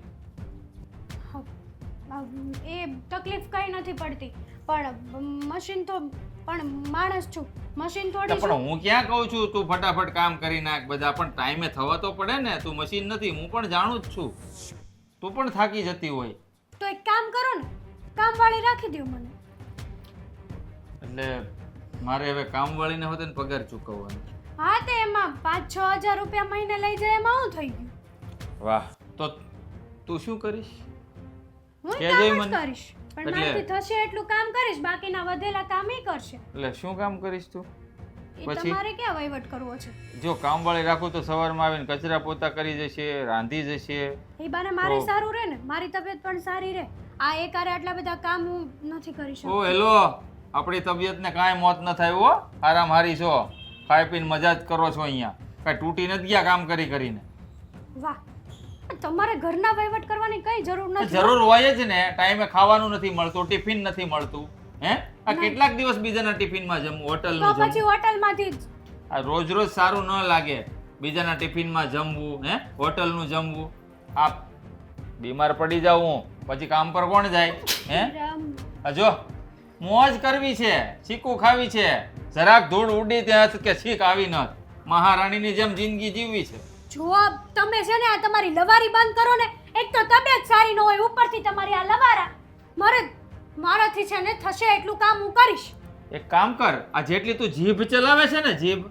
એ તકલીફ કઈ નથી પડતી, પણ મશીન તો, પણ માણસ છું, મશીન થોડી છું. પણ હું ક્યાં કહું છું તું ફટાફટ કામ કરી નાખ બધા, પણ ટાઈમે થવા તો પડે ને. તું મશીન નથી, હું પણ જાણું જ છું. તું પણ થાકી જતી હોય. તો એક કામ કરો ને, કામવાળી રાખી દો મને. એટલે મારે હવે કામવાળીને હોતે ને પગાર ચૂકવવાનો. હા, તે એમાં 5-6 હજાર રૂપિયા મહિને લઈ જાય એમાં શું થઈ ગયું? વાહ, તો તું શું કરીશ? હું કહેજે કામ જ મને. કરીશ, પણ એટલે- મારાથી થશે એટલું કામ કરીશ, બાકીના વધેલા કામ ઈ કરશે. એટલે શું કામ કરીશ તું? એ પછી? તમારે ક્યાં વહીવટ કરવો છે? જો કામવાળી રાખું તો સવારમાં આવીને કચરા પોતા કરી જશે, રાંધી જશે. એ બાને મારે તો- સારું રહે ને, મારી તબિયત પણ સારી રહે. આ એકારે આટલા બધા કામ હું નથી કરી ઓ શકતી. હેલો, આપણી તબિયતને કાંઈ મોત ન થાય હો. આરામ હારી છો, ખાઈ પીને મજા જ કરો છો અહીંયા. કાંઈ તૂટી નથી ગયા કામ કરી કરીને. વાહ, તમારે ઘરના વહીવટ કરવાની કઈ જરૂર નથી. જરૂર હોય જ ને. ટાઈમે ખાવાનું નથી મળતું, ટિફિન નથી મળતું. હે? આ કેટલાક દિવસ બીજાના ટિફિનમાં જમવું, તો હોટલનું પછી જમવું. હોટલમાંથી જ. આ રોજ રોજ સારું ન લાગે. બીજાના ટિફિનમાં જમવું, હે, હોટલનું જમવું. આ બીમાર પડી જાઉં પછી કામ પર કોણ જાય? હે? રામ. આ જો મોજ કરવી છે, ચીકુ ખાવી છે, જરાક ધૂળ ઉડી ત્યાં કે છીક આવી ન. મહારાણીની જેમ જિંદગી જીવવી છે. જો તમે છે ને આ તમારી લવારી બંધ કરો ને. એક તો તબિયત સારી ન હોય, ઉપરથી તમારી આ લવારા. મારાથી છે ને થશે એટલું કામ હું કરીશ. એક કામ કર, આ જેટલી તું જીભ ચલાવે છે ને જીભ,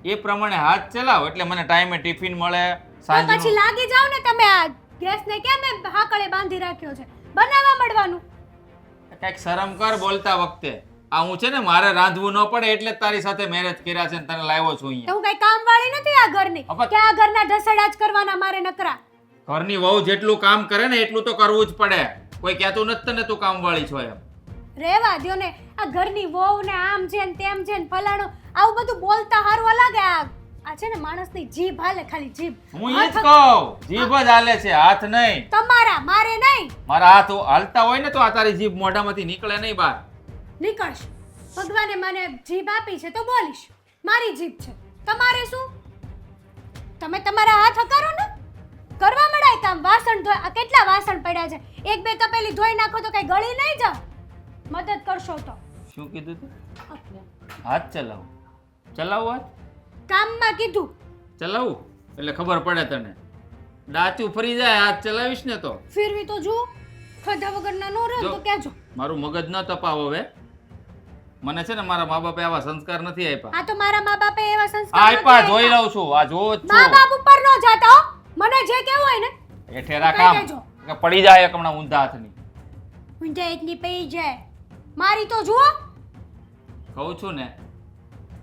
એ પ્રમાણે હાથ ચલાવ એટલે મને ટાઈમે ટિફિન મળે. તો પછી સાંજનું લાગી જાવ ને તમે. આ ગેસને કેમ એમ હાકળે બાંધી રાખ્યો છે? બનાવવા મળવાનું. કંઈક શરમ કર બોલતા વખતે. આ હું છે ને મારે રાંધવું ન પડે એટલે જ તારી સાથે મેરેજ કર્યા છે ને તને લાવ્યો છું તો અહીંયા. હું કઈ કામવાળી નથી આ ઘરની અપા- કે આ ઘરના ઢસેડા જ કરવાના મારે નકરા. ઘરની વહુ જેટલું કામ કરે ને એટલું તો કરવું જ પડે. કોઈ કહેતું નથી તને તું કામવાળી છો એમ. રેવા દ્યો ને. આ ઘરની વહુ ને આમ છે ને તેમ છે ને ફલાણું આવું બધું બોલતા હારવા લાગે. આ છે ને માણસની જીભ હાલે, ખાલી જીભ. હું ઈ જ કહું, જીભ જ હાલે છે, હાથ નહીં. તમારા, મારે નહીં. મારા હાથ હાલતા હોય ને તો આ તારી જીભ મોઢામાંથી નીકળે નહીં બહાર. નીકળશે. ભગવાને મને જીભ આપી છે તો બોલીશ. મારી જીભ છે, તમારે શું? તમે તમારા હાથ હકારો ને કરવા મળાય કામ. વાસણ ધોય, આ કેટલા વાસણ પડ્યા છે, એક બે તપેલી ધોઈ નાખો તો કઈ ગળી નહીં જાવ. મદદ કરશો તો. શું કીધું તું? હાથ ચલાવો. ચલાવો હાથ? કામમાં કીધું. ચલાવું એટલે ખબર પડે તને. ડાચું ફરી જાય હાથ ચલાવીશ ને તો. ફેરવી તો જુઓ. ખાધા વગરના નો રહો જો. તો કહેજો. મારું મગજ ન તપાવો હવે. મને છે ને મારા મા બાપે આવા સંસ્કાર નથી આપ્યા. આ તો મારા મા બાપે એવા સંસ્કાર આપ્યા નથી જોઈ આપ્યા. લઉં છું. આ જોવો જ મા છું. બાપ ઉપર નો જાતા હો. મને જે કેવું હોય ને એ ઠેરા કહી કામ દેજો. કે પડી જાય એક હમણાં ઊંધા હાથની. ઊંધા એટલી પઈ જાય. મારી તો જુઓ. કહું છું ને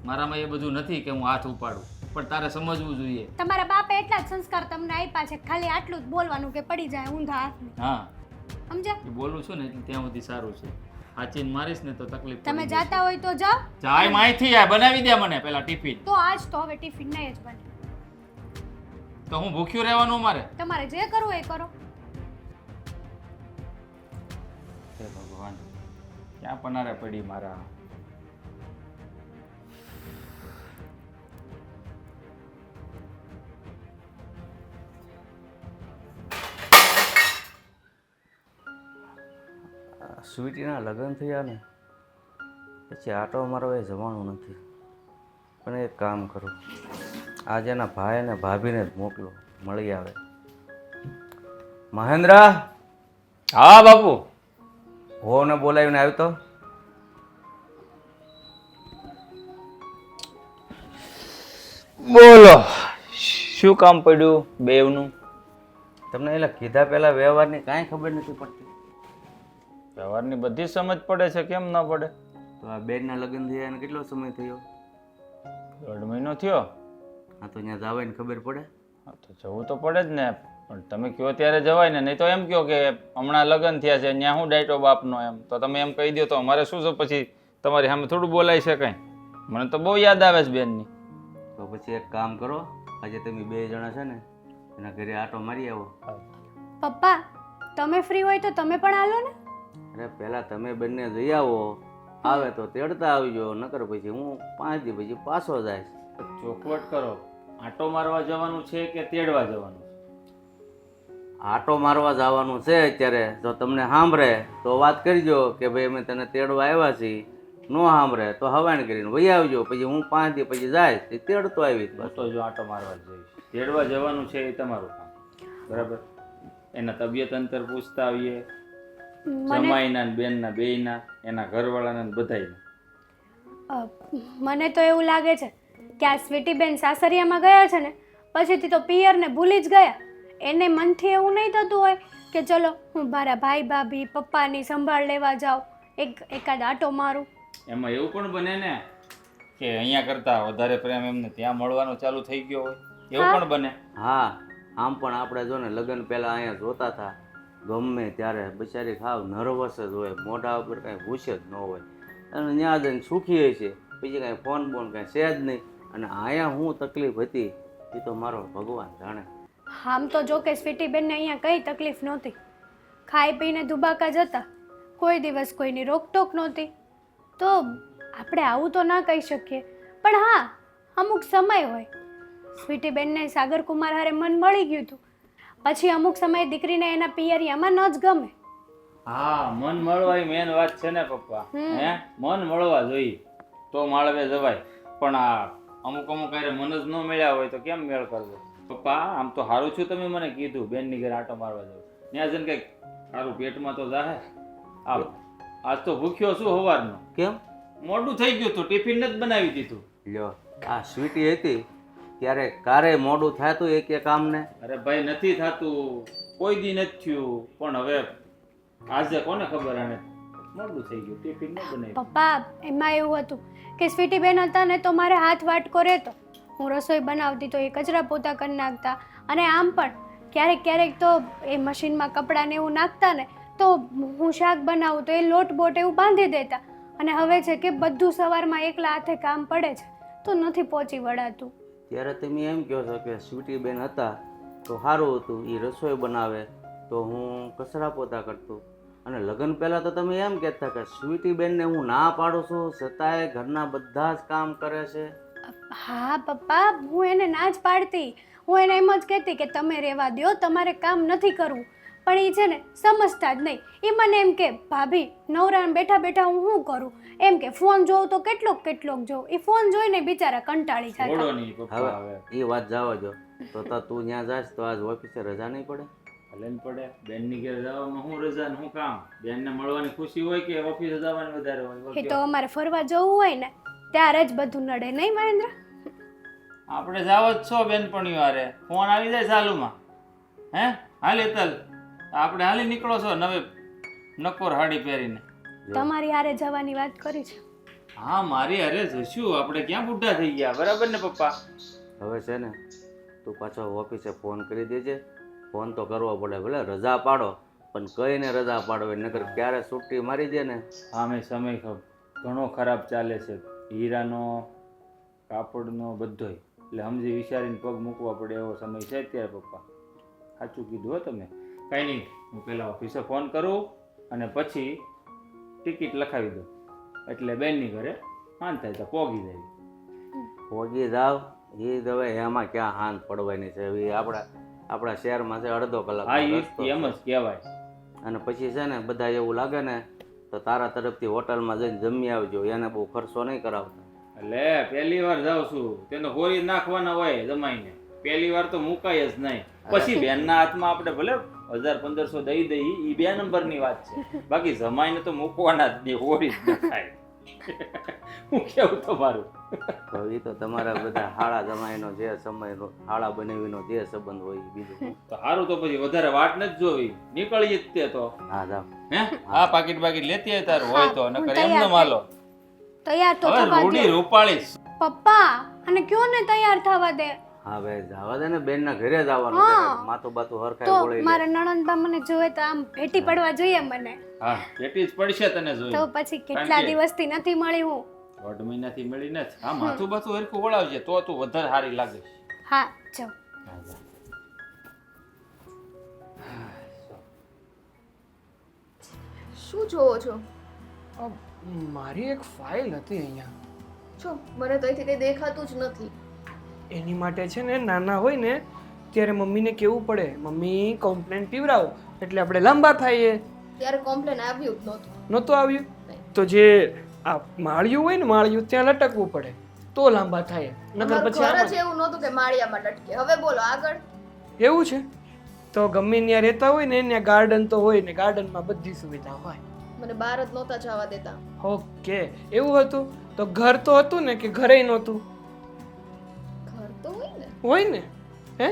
મારામાં એ બધું નથી કે હું હાથ ઉપાડું, પણ તારે સમજવું જોઈએ. તમારા બાપે એટલા જ સંસ્કાર તમને આપ્યા છે, ખાલી આટલું જ બોલવાનું કે પડી જાય ઊંધા હાથની. હા, સમજ્યા? એ બોલું છું ને એટલે ત્યાં સુધી સારું છે. હાચીને મારીશ ને તો તકલીફ તમે પડી જાતા હોય તો જાઓ. જશે. જાય માહિતી આ બનાવી દે મને પેલા ટિફિન. તો આજ તો હવે ટિફિન નહીં જ બને. તો હું ભૂખ્યું રહેવાનું મારે? તમારે જે કરવું એ કરો. હે ભગવાન, ક્યાં પનારે પડી મારા. સ્વીટીના લગ્ન થયા ને પછી આટો મારવા એ જવાનું નથી. પણ એક કામ કરું, આજે એના ભાઈ અને ભાભીને જ મોકલો, મળી આવે. મહેન્દ્ર, હા બાપુ. હોને બોલાવીને આવ્યો તો. બોલો, શું કામ પડ્યું બેવનું? તમને એટલે કીધા પહેલા વ્યવહારની કાંઈ ખબર નથી પડતી. વ્યવહારની બધી સમજ પડે છે, કેમ ન પડે? તો આ બેનના લગ્ન થયા એને કેટલો સમય થયો? 1.5 મહિનો થયો. હા, તો ત્યાં જવાય ને ખબર પડે. હા, તો જવું તો પડે જ ને. પણ તમે કહો ત્યારે જવાય ને, નહીં તો એમ કહો કે હમણાં લગ્ન થયા છે ત્યાં હું ડાયટો બાપનો, એમ તો તમે એમ કહી દો તો અમારે શું છે પછી તમારી સામે થોડું બોલાય છે કંઈ? મને તો બહુ યાદ આવે છે બેનની. તો પછી એક કામ કરો, આજે તમે 2 જણા છે ને એના ઘરે આટો મારી આવો. પપ્પા, તમે ફ્રી હોય તો તમે પણ હાલો ને. અરે પહેલા તમે બંને જઈ આવો, આવે તો તેડતા આવજો, નકર પછી હું 5 દી પછી પાછો જાય. ચોખવટ કરો. આંટો મારવા જવાનું છે કે તેડવા જવાનું? આટો મારવા જવાનું છે અત્યારે. જો તમને સાંભળે તો વાત કરજો કે ભાઈ અમે તને તેડવા આવ્યા છીએ. નો સાંભળે તો હવાણ કરીને વહી આવજો, પછી હું 5 દી પછી જાય તે તેડતો આવીશ. બસ. તો જો આંટો મારવા જ જઈશ. તેડવા જવાનું છે એ તમારું કામ, બરાબર? એના તબિયત અંતર પૂછતા આવીએ, મને જમાઈના ને બેનના બેયના, એના ઘરવાળાના ને બધાયના. મને તો એવું લાગે છે કે આ સ્વીટી બેન સાસરિયામાં ગયા છે ને પછીથી તો પિયરને ભૂલી જ ગયા. એને મનથી એવું નહીં થતું હોય કે ચલો હું મારા ભાઈ ભાભી પપ્પાની સંભાળ લેવા જાઉં, એકાદ આટો મારું. એમાં એવું પણ બને ને કે અહીંયા કરતા વધારે પ્રેમ એમને ત્યાં મળવાનો ચાલુ થઈ ગયો હોય, એવું પણ બને. હા, આમ પણ આપણે જો ને લગ્ન પહેલા અહીંયા જોતા હતા, ગમે ત્યારે બિચારી ખાવ નર્વસ જ હોય, મોઢા ઉપર કાંઈ હુશ જ ન હોય, અને ત્યાં જઈને સુખી હોય છે, બીજી કાંઈ ફોન બોન કાંઈ છે જ નહીં. અને અહીંયા હું તકલીફ હતી એ તો મારો ભગવાન જાણે. આમ તો જો કે સ્વીટી બેનને અહીંયા કંઈ તકલીફ નહોતી, ખાઈ પીને દુબાકા જતા, કોઈ દિવસ કોઈની રોકટોક નહોતી. તો આપણે આવું તો ના કહી શકીએ, પણ હા અમુક સમય હોય. સ્વીટી બેનને સાગર કુમાર હારે મન મળી ગયું હતું, પછી અમુક સમયે દીકરીને એના પિયરિયામાં ન જ ગમે. હા, મન મળવા એ મેન વાત છે ને પપ્પા. હે, મન મળવા જોઈએ તો માળવે જવાય. પણ આ અમુક હારે મન જ ન મળ્યા હોય તો કેમ મેળ કરવો? પપ્પા, આમ તો સારું છું તમે મને કીધું બેનની ઘરે આટો મારવા જાવ, ત્યાં જઈને કંઈક સારું પેટમાં તો જાહે. આજ તો ભૂખ્યો છું સવારનો. કેમ? મોડું થઈ ગયું તું, ટિફિન જ બનાવી દીધું. લ્યો, આ સ્વીટી હતી ત્યારે કારે મોડું થતું એક કામને? અરે ભાઈ, નથી થતું, કોઈ દી નથી થયું, પણ હવે આજે કોને ખબર, આને મોડું થઈ ગયું, ટિફિન ન બનાવ્યું. પપ્પા, એમાં એવું હતું કે સ્વીટી બેન હતા ને તો મારે હાથ વાટકો રહેતો. હું રસોઈ બનાવતી તો એ કચરા પોતા કરી નાખતા, અને આમ પણ ક્યારેક ક્યારેક તો એ મશીનમાં કપડાં ને એવું નાખતા ને તો હું શાક બનાવું તો એ લોટ બોટ એવું બાંધી દેતા. અને હવે છે કે બધું સવારમાં એકલા હાથે કામ પડે છે તો નથી પહોંચી વળાતું. ત્યારે તમે એમ કહો છો કે સ્વીટી બેન હતા તો સારું હતું, એ રસોઈ બનાવે તો હું કચરા પોતા કરતું. અને લગ્ન પહેલાં તો તમે એમ કહેતા કે સ્વીટી બેનને હું ના પાડું છું છતાંય ઘરના બધા જ કામ કરે છે. હા પપ્પા, હું એને ના જ પાડતી. હું એને એમ જ કહેતી કે તમે રહેવા દ્યો, તમારે કામ નથી કરવું. પણ એ છે ને સમજતા જ નહીં. એ મને એમ કે ભાભી નવરાને બેઠા બેઠા હું શું કરું, એમ કે ફોન જોઉં તો કેટલોક જોઉં. એ ફોન જોઈને બિચારા કંટાળી છોડો જાય. નહીં પપ્પા હવે હવે એ વાત જવા દો. તો તું ત્યાં જાશ તો આજ ઓફિસે રજા નહીં પડે? ભલે ને પડે. બેનની ઘેર જવામાં શું રજા ને શું કામ? બેનને મળવાની ખુશી હોય કે ઓફિસે જવાની વધારે હોય? એ તો અમારે ફરવા જવું હોય ને ત્યારે જ બધું નડે, નહીં મહેન્દ્ર? આપણે જાવ જ છો બેનપણીઓ હારે, ફોન આવી જાય ચાલુમાં. હે હાલ એતલ આપણે હાલી નીકળો છો નવે નકોર હાડી પહેરીને. તમારી હારે જવાની વાત કરી છે. હા મારી હારે જશું. આપણે ક્યાં બુઢા થઈ ગયા, બરાબર ને પપ્પા? હવે છે ને તું પાછો ઓફિસે ફોન કરી દેજે. ફોન તો કરવો પડે, ભલે રજા પાડો પણ કઈને રજા પાડો, નકર ક્યારે છુટ્ટી મારી દે ને. આમે સમય ઘણો ખરાબ ચાલે છે, હીરાનો કાપડનો બધોય. એટલે સમજી વિચારીને પગ મૂકવા પડે એવો સમય છે અત્યારે પપ્પા. સાચું કીધું હો તમે. કાંઈ નહીં, હું પહેલાં ઓફિસે ફોન કરું અને પછી ટિકિટ લખાવી દઉં, એટલે બેનની ઘરે હાન થાય તો પોગી જાય. પોગી જાવ એ જ હવે એમાં ક્યાં હાંત પડવાની છે. હવે આપણા શહેરમાં છે અડધો કલાક હા એ એમ જ કહેવાય. અને પછી છે ને બધા એવું લાગે ને તો તારા તરફથી હોટલમાં જઈને જમી આવજો, એને બહુ ખર્ચો નહીં કરાવતા. એટલે પહેલી વાર જાઉં છું, તેને હોરી નાખવાના હોય જમાઈને. પહેલી વાર તો મુકાય જ નહીં. પછી બેનના હાથમાં આપણે ભલે 1000-1500 દઈ દઈ, એ 2 નંબરની વાત છે. બાકી જમાઈને તો મૂકવાના જ નહીં, હોરી જ ન થાય. હું કેવું તમારું? તો એ તો તમારા બધા હાળા જમાઈનો જે સમય હાળા બનાવીનો જે સંબંધ હોય એ બીજું. તો સારું, તો પછી વધારે વાટ નથી જોવી, નીકળીએ જ તે તો. હા જાવ. હે આ પાકીટ લેતી હોય તારું હોય તો, નકર એમનો માલો. તૈયાર તો હવે થવા રૂડી દ્યો. રૂપાળીશ. પપ્પા અને કયો ને તૈયાર થવા દે. હા ભાઈ જવા દે ને, બેનના ઘરે જવાનું હા. છે. માથું બાતું હરખાઈ તો બોલાઈ લે. મારા નણંદબા મને જોવે તો આમ ભેટી પડવા જોઈએ મને. હા પેટી જ પડશે તને તો જોઈ. પછી કેટલા કે- દિવસથી નથી મળી હું. 1.5 મહિનાથી મળીને જ. હા માથું બાથું હરખું વળાવજે તો તું વધારે સારી લાગે. હા જાઓ. શું જોવો છો? મારી એક ફાઇલ હતી અહીંયા. છો મને તો અહીંથી કંઈ દેખાતું જ નથી. એની માટે છે ને નાના હોય ને ત્યારે મમ્મીને કેવું પડે, મમ્મી કોમ્પ્લેન પીવડાવો એટલે આપણે લાંબા થઈએ. ત્યારે કોમ્પ્લેન આવ્યું જ નહોતું. નહોતું આવ્યું તો જે આ માળિયું હોય ને માળિયું ત્યાં લટકવું પડે તો લાંબા થાય, નકર અમારું પછી ઘર આમ જ એવું નહોતું કે માળિયામાં લટકે. હવે બોલો આગળ. જ. એવું છે તો ગમે ત્યાં રહેતા હોય ને ત્યાં ગાર્ડન તો હોય ને ગાર્ડનમાં બધી સુવિધા હોય. મને બહાર જ નહોતા જવા દેતા. ઓકે એવું હતું તો ઘર તો હતું ને કે ઘરે નહોતું? ઘર તો હોય ને. હોય ને. હે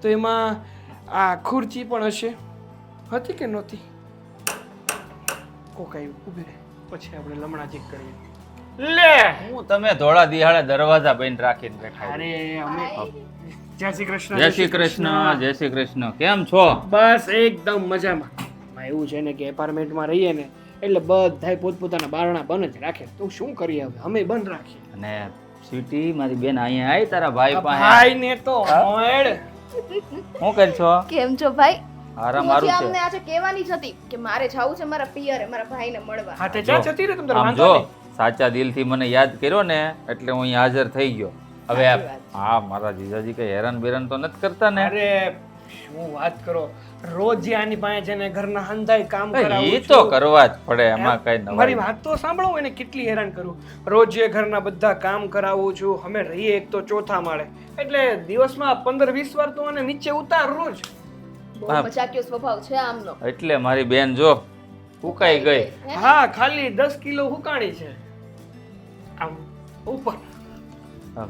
તો એમાં આ ખુરચી પણ હશે, હતી કે નહોતી? કોક આવ્યું, ઊભી રહે પછી આપણે લમણા ચેક કરીએ. લે હું તમે ધોળા દિહાળે દરવાજા બંધ રાખીને બેઠા. અરે અમે જય શ્રી કૃષ્ણ. જય શ્રી કૃષ્ણ. જય શ્રી કૃષ્ણ. કેમ છો? બસ એકદમ મજામાં. એમાં એવું છે ને કે એપાર્ટમેન્ટમાં રહીએ ને એટલે બધાય પોતપોતાના બારણા બંધ જ રાખે. તો શું કરીએ હવે, અમે બંધ રાખીએ. અને સ્વીટી મારી બેન અહીંયા આવી તારા ભાઈ પાસે. ભાઈ ને તો હોડ. શું કર છો? કેમ છો ભાઈ? આરામ હું મારું હજી છે. અમને આજે કહેવાની જ હતી કે મારે જવું છે મારા પિયરે મારા ભાઈને મળવા. હાથે ચા જતી રહે તમને આમ વાંધો જો નહીં. સાચા દિલથી મને યાદ કર્યો ને એટલે હું અહીં હાજર થઈ ગયો. હવે સાચી વાત. હા મારા જીજાજી કઈ હેરાન બેરાન તો નથી કરતા ને? અરે શું વાત કરો, રોજ જે આની પાસે છે ને ઘરના હંધાઈ કામ કરાવું એ તો છું. કરવા જ પડે, એમાં કઈ મારી નવાઈ વાત તો સાંભળો, એને કેટલી હેરાન કરું. રોજ જે ઘરના બધા કામ કરાવું છું. અમે રહીએ એક તો ચોથા માળે એટલે દિવસમાં 15-20 વાર તો આને નીચે ઉતાર રોજ. બહુ મજાકિયો સ્વભાવ છે આમનો. એટલે મારી બેન જો ઉકાઈ ગઈ. હે? હા ખાલી 10 કિલો હુકાણી છે આમ ઉપર. હા,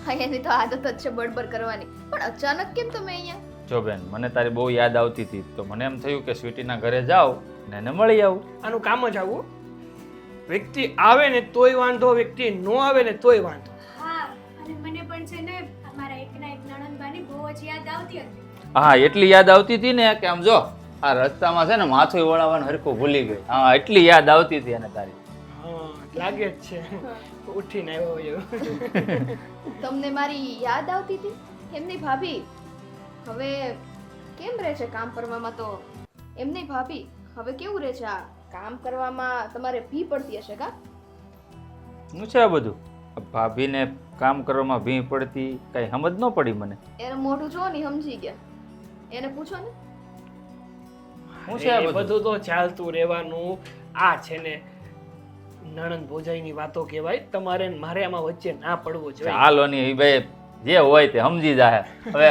હા, એની તો આદત જ છે બડબડ કરવાની. પણ અચાનક કેમ તમે અહીંયા? જો બેન મને તારી બહુ યાદ આવતી હતી તો મને એમ થયું કે સ્વીટીના ઘરે જાઉં ને એને મળી આવું. આનું કામ જ આવું, વ્યક્તિ આવે ને તોય વાંધો, વ્યક્તિ નો આવે ને તોય વાંધો. હા અને મને પણ છે ને અમારા એકના એક નણંદબાની બહુ જ યાદ આવતી હતી. હા એટલી યાદ આવતી હતી ને કે આમ જો આ રસ્તામાં છે ને માથું વળાવવાનું હરખું ભૂલી ગઈ. હા એટલી યાદ આવતી હતી એને તારી. હા લાગે જ છે ઉઠીને આવ્યો એવું. તમને મારી યાદ આવતી હતી? એમની ભાભી હવે કેમ રહે છે કામ કરવામાં? તો એમની ભાભી હવે કેવું રહે છે? આ કામ કરવામાં તમારે ભી પડતી હશે કા? શું છે આ બધું? ભાભીને કામ કરવામાં ભીં પડતી કઈ સમજ ન પડી મને. એને મોઢું જો ને સમજી ગયા. એને પૂછો ને. શું છે આ એ બધું? બધું તો ચાલતું રહેવાનું. આ છે ને નણંદ ભોજાઈની વાતો કહેવાય. તમારે ને મારે આમાં વચ્ચે ના પડવું જોઈએ. ચાલો ની એ ભાઈ જે હોય તે સમજી જાય. હવે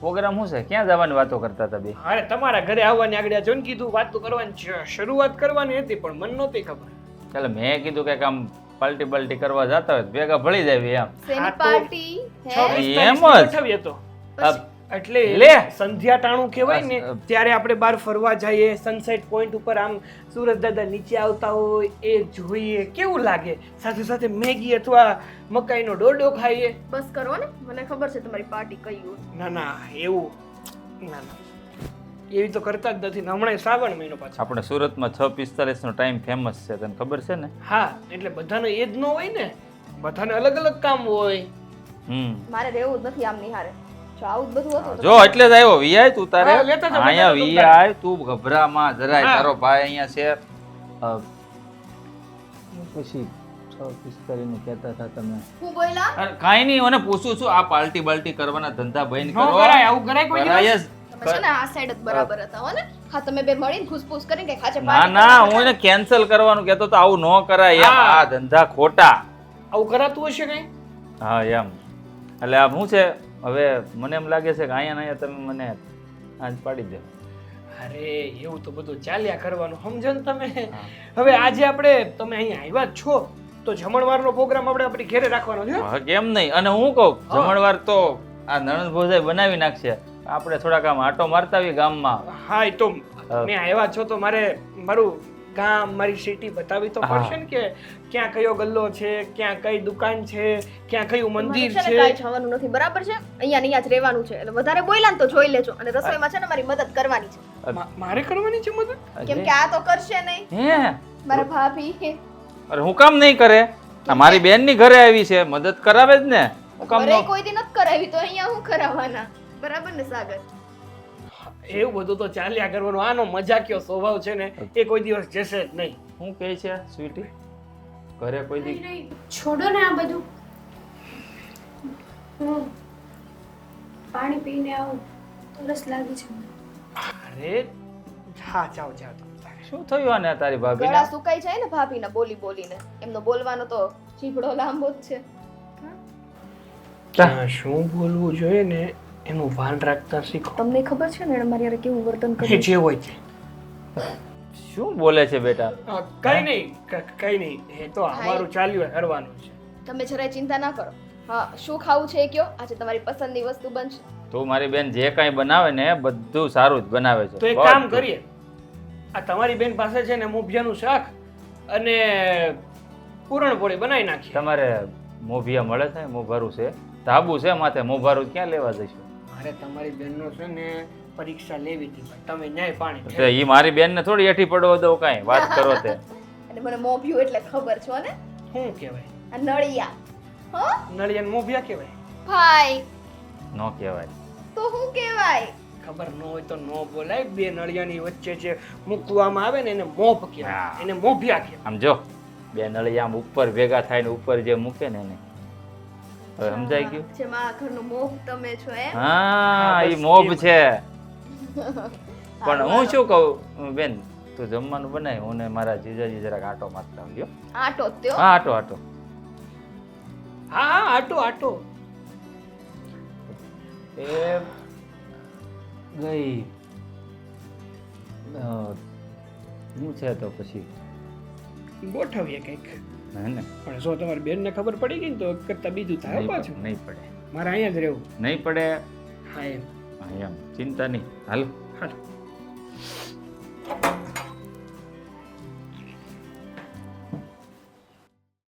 પ્રોગ્રામ શું છે? ક્યાં જવાની વાતો કરતા હતા બે? અરે તમારા ઘરે આવવાની આગળ જોન કીધું વાતો કરવાની છે, શરૂઆત કરવાની હતી પણ મને નહોતી ખબર. ચાલો મેં કીધું કે આમ પાર્ટી બાલ્ટી કરવા જતા હોય તો ભેગા ભળી જાય એમ. શેની હા તો પાર્ટી હે? 26 એમ જ. ગોઠવીએ તો. અબ એટલે લે. સંધ્યા ટાણું કહેવાય ને અ- ત્યારે આપણે બહાર ફરવા જઈએ, સનસેટ પોઈન્ટ ઉપર આમ સુરજ દાદા નીચે આવતા હોય એ જોઈએ, કેવું લાગે. સાથે સાથે મેગી અથવા મકાઈનો ડોડો ખાઈએ. બસ કરો ને, મને ખબર છે તમારી પાર્ટી કઈ હોય. ના ના એવું ના ના એવી તો કરતા જ નથી ને. હમણાં શ્રાવણ મહિનો પાછો. આપણે સુરતમાં 6:45 નો ટાઈમ ફેમસ છે, તને ખબર છે ને? હા એટલે બધાને એ જ ન હોય ને, બધાને અલગ અલગ કામ હોય. મારે રહેવું જ નથી આમ નિહારે. જો આવું જ બધું હતું તો જો એટલે જ આવ્યો વીઆઈ તું તારે હા, લેતા જાઓ, અહીંયા લેતા જાઓ વીઆઈ તું ગભરામાં જરાય. હા. તારો ભાઈ અહીંયા છે. પછી 6:45 નું કહેતા હતા તમે. હું બોયલા અરે કાંઈ નહીં, મને પૂછું છું. આ પાર્ટી બાલ્ટી કરવાના ધંધા બંધ ન કરો. કરાય, આવું કરાય કોઈ દિવસ? કરાય જ. તમે છે ને આ સાઈડ જ બરાબર હતા હો ને. હા તમે બે મળીને ખુશપુશ કરીને કે ખાચે ના પાર્ટી ના કરવા હું એને કેન્સલ કરવાનું કહેતો તો આવું ન કરાય એમ. હા. આ ધંધા ખોટા. આવું કરાતું હશે કઈ? હા એમ. એટલે આ શું છે હવે મને એમ લાગે છે કે અહીંયા ને અહીંયા તમે મને આજ પાડી દે. અરે એવું તો બધું ચાલ્યા કરવાનું, સમજો ને તમે. હવે આજે આપણે તમે અહીંયા આવ્યા જ છો તો જમણવારનો પ્રોગ્રામ આપણે આપણી ઘરે રાખવાનો છે હો. હા, કેમ નહીં. અને હું કહું જમણવાર તો આ નણંદ ભોજાઈ બનાવી નાખશે. આપણે થોડાક આમ આટો મારતા આવીએ ગામમાં. હા એ તો મેં આવ્યા છો તો મારે મારું ગામ મારી સિટી બતાવી તો હા. પડશે ને કે ક્યાં કયો ગલ્લો છે, ક્યાં કઈ દુકાન છે, ક્યાં કયું મંદિર છે ને છે. કાંઈ જવાનું નથી બરાબર છે. અહીંયા ને અહીંયા જ રહેવાનું છે. એટલે વધારે બોયલા ને તો જોઈ લેજો. અને રસોઈમાં છે ને મારી મદદ કરવાની છે. મારે કરવાની છે મદદ? કેમ કે આ તો કરશે નહીં. હે મારા ભાભી અરે હું કામ નહીં કરે? આ મારી બેન ની ઘરે આવી છે, મદદ કરાવે જ ને. હું કામ ઘરે ન કોઈ દી નથી કરાવી તો અહીંયા હું કરાવવાના. બરાબર ને સાગર? એવું બધું તો ચાલ્યા કરવાનું. આનો મજાકિયો સ્વભાવ છે ને એ કોઈ દિવસ જશે જ નહીં. હું કહે છે સ્વીટી? ઘરે કોઈ દી છોડો ને આ બધું. હું પાણી પીને આવું, તરસ લાગી છે મને. અરે હા જાઓ જાઓ તમે. શું થયું આને તારી ભાભી ગળા સુકાઈ જાય ને ભાભીના બોલી બોલીને. એમનો બોલવાનો તો જીભડો લાંબો જ છે. ત્યાં શું બોલવું જોઈએ ને એનું ભાન રાખતા શીખો. તમને ખબર છે ને એણે મારી હારે કેવું વર્તન એ કર્યું? જે હોય તે. શું બોલે છે બેટા? કઈ નહીં કઈ નહીં, એ તો અમારું ચાલ્યું કરવાનું છે. તમે જરાય ચિંતા ના કરો. હા શું ખાવું છે એ કયો. આજે તમારી પસંદની વસ્તુ બનશે. તું મારી બેન જે કાંઈ બનાવે ને બધું સારું જ બનાવે છે. તો એક કામ કરીએ, આ તમારી બેન પાસે છે ને મોભિયાનું શાક અને પૂરણપોળી બનાવી નાખીએ. તમારે મોભિયા મળે છે? મોભારું છે? ધાબુ છે માથે, મોભારું ક્યાં લેવા જઈશું? મારે તમારી બેનનો છે ને પરીક્ષા લેવી હતી પણ તમે ન્યાય પાણી તો ઈ મારી બેનને થોડી હેઠી પડવા દઉં કાંઈ વાત કરો તે. અને મને મોભ્યું એટલે ખબર છો ને. શું કહેવાય? આ નળિયા. હો નળિયાને મોભિયા કહેવાય? ભાઈ ન કહેવાય. તો શું કહેવાય? ખબર ન હોય તો ન બોલાય. બે નળિયાની વચ્ચે જે મૂકવામાં આવે ને એને મોભ કહેવાય, હા. એને મોભિયા કહેવાય. આમ જો બે નળિયા આમ ઉપર ભેગા થાય ને ઉપર જે મૂકે ને એને હવે સમજાઈ ગયું? જેમાં આ ઘરનું મોભ તમે છો એમ. હા બસ ઈ મોભ એવું. છે. પણ હું શું કહું બેન, તું જમવાનું બનાય, હું ને મારા જીજાજી જરાક આટો મારતા આવ્યો. આટો જ ત્યો. હા આટો આટો. હા હા આટો આટો. એ ગઈ હું છે તો પછી ગોઠવીએ કંઈક. હે ને પણ જો તમારી બેનને ખબર પડી ગઈ ને તો એક કરતા બીજું થાય નહીં પાછું. પડે, નહીં પડે મારે અહીંયા જ રહેવું. નહીં પડે. હા એમ. હા, એમ ચિંતા નહીં. હાલ હાલો.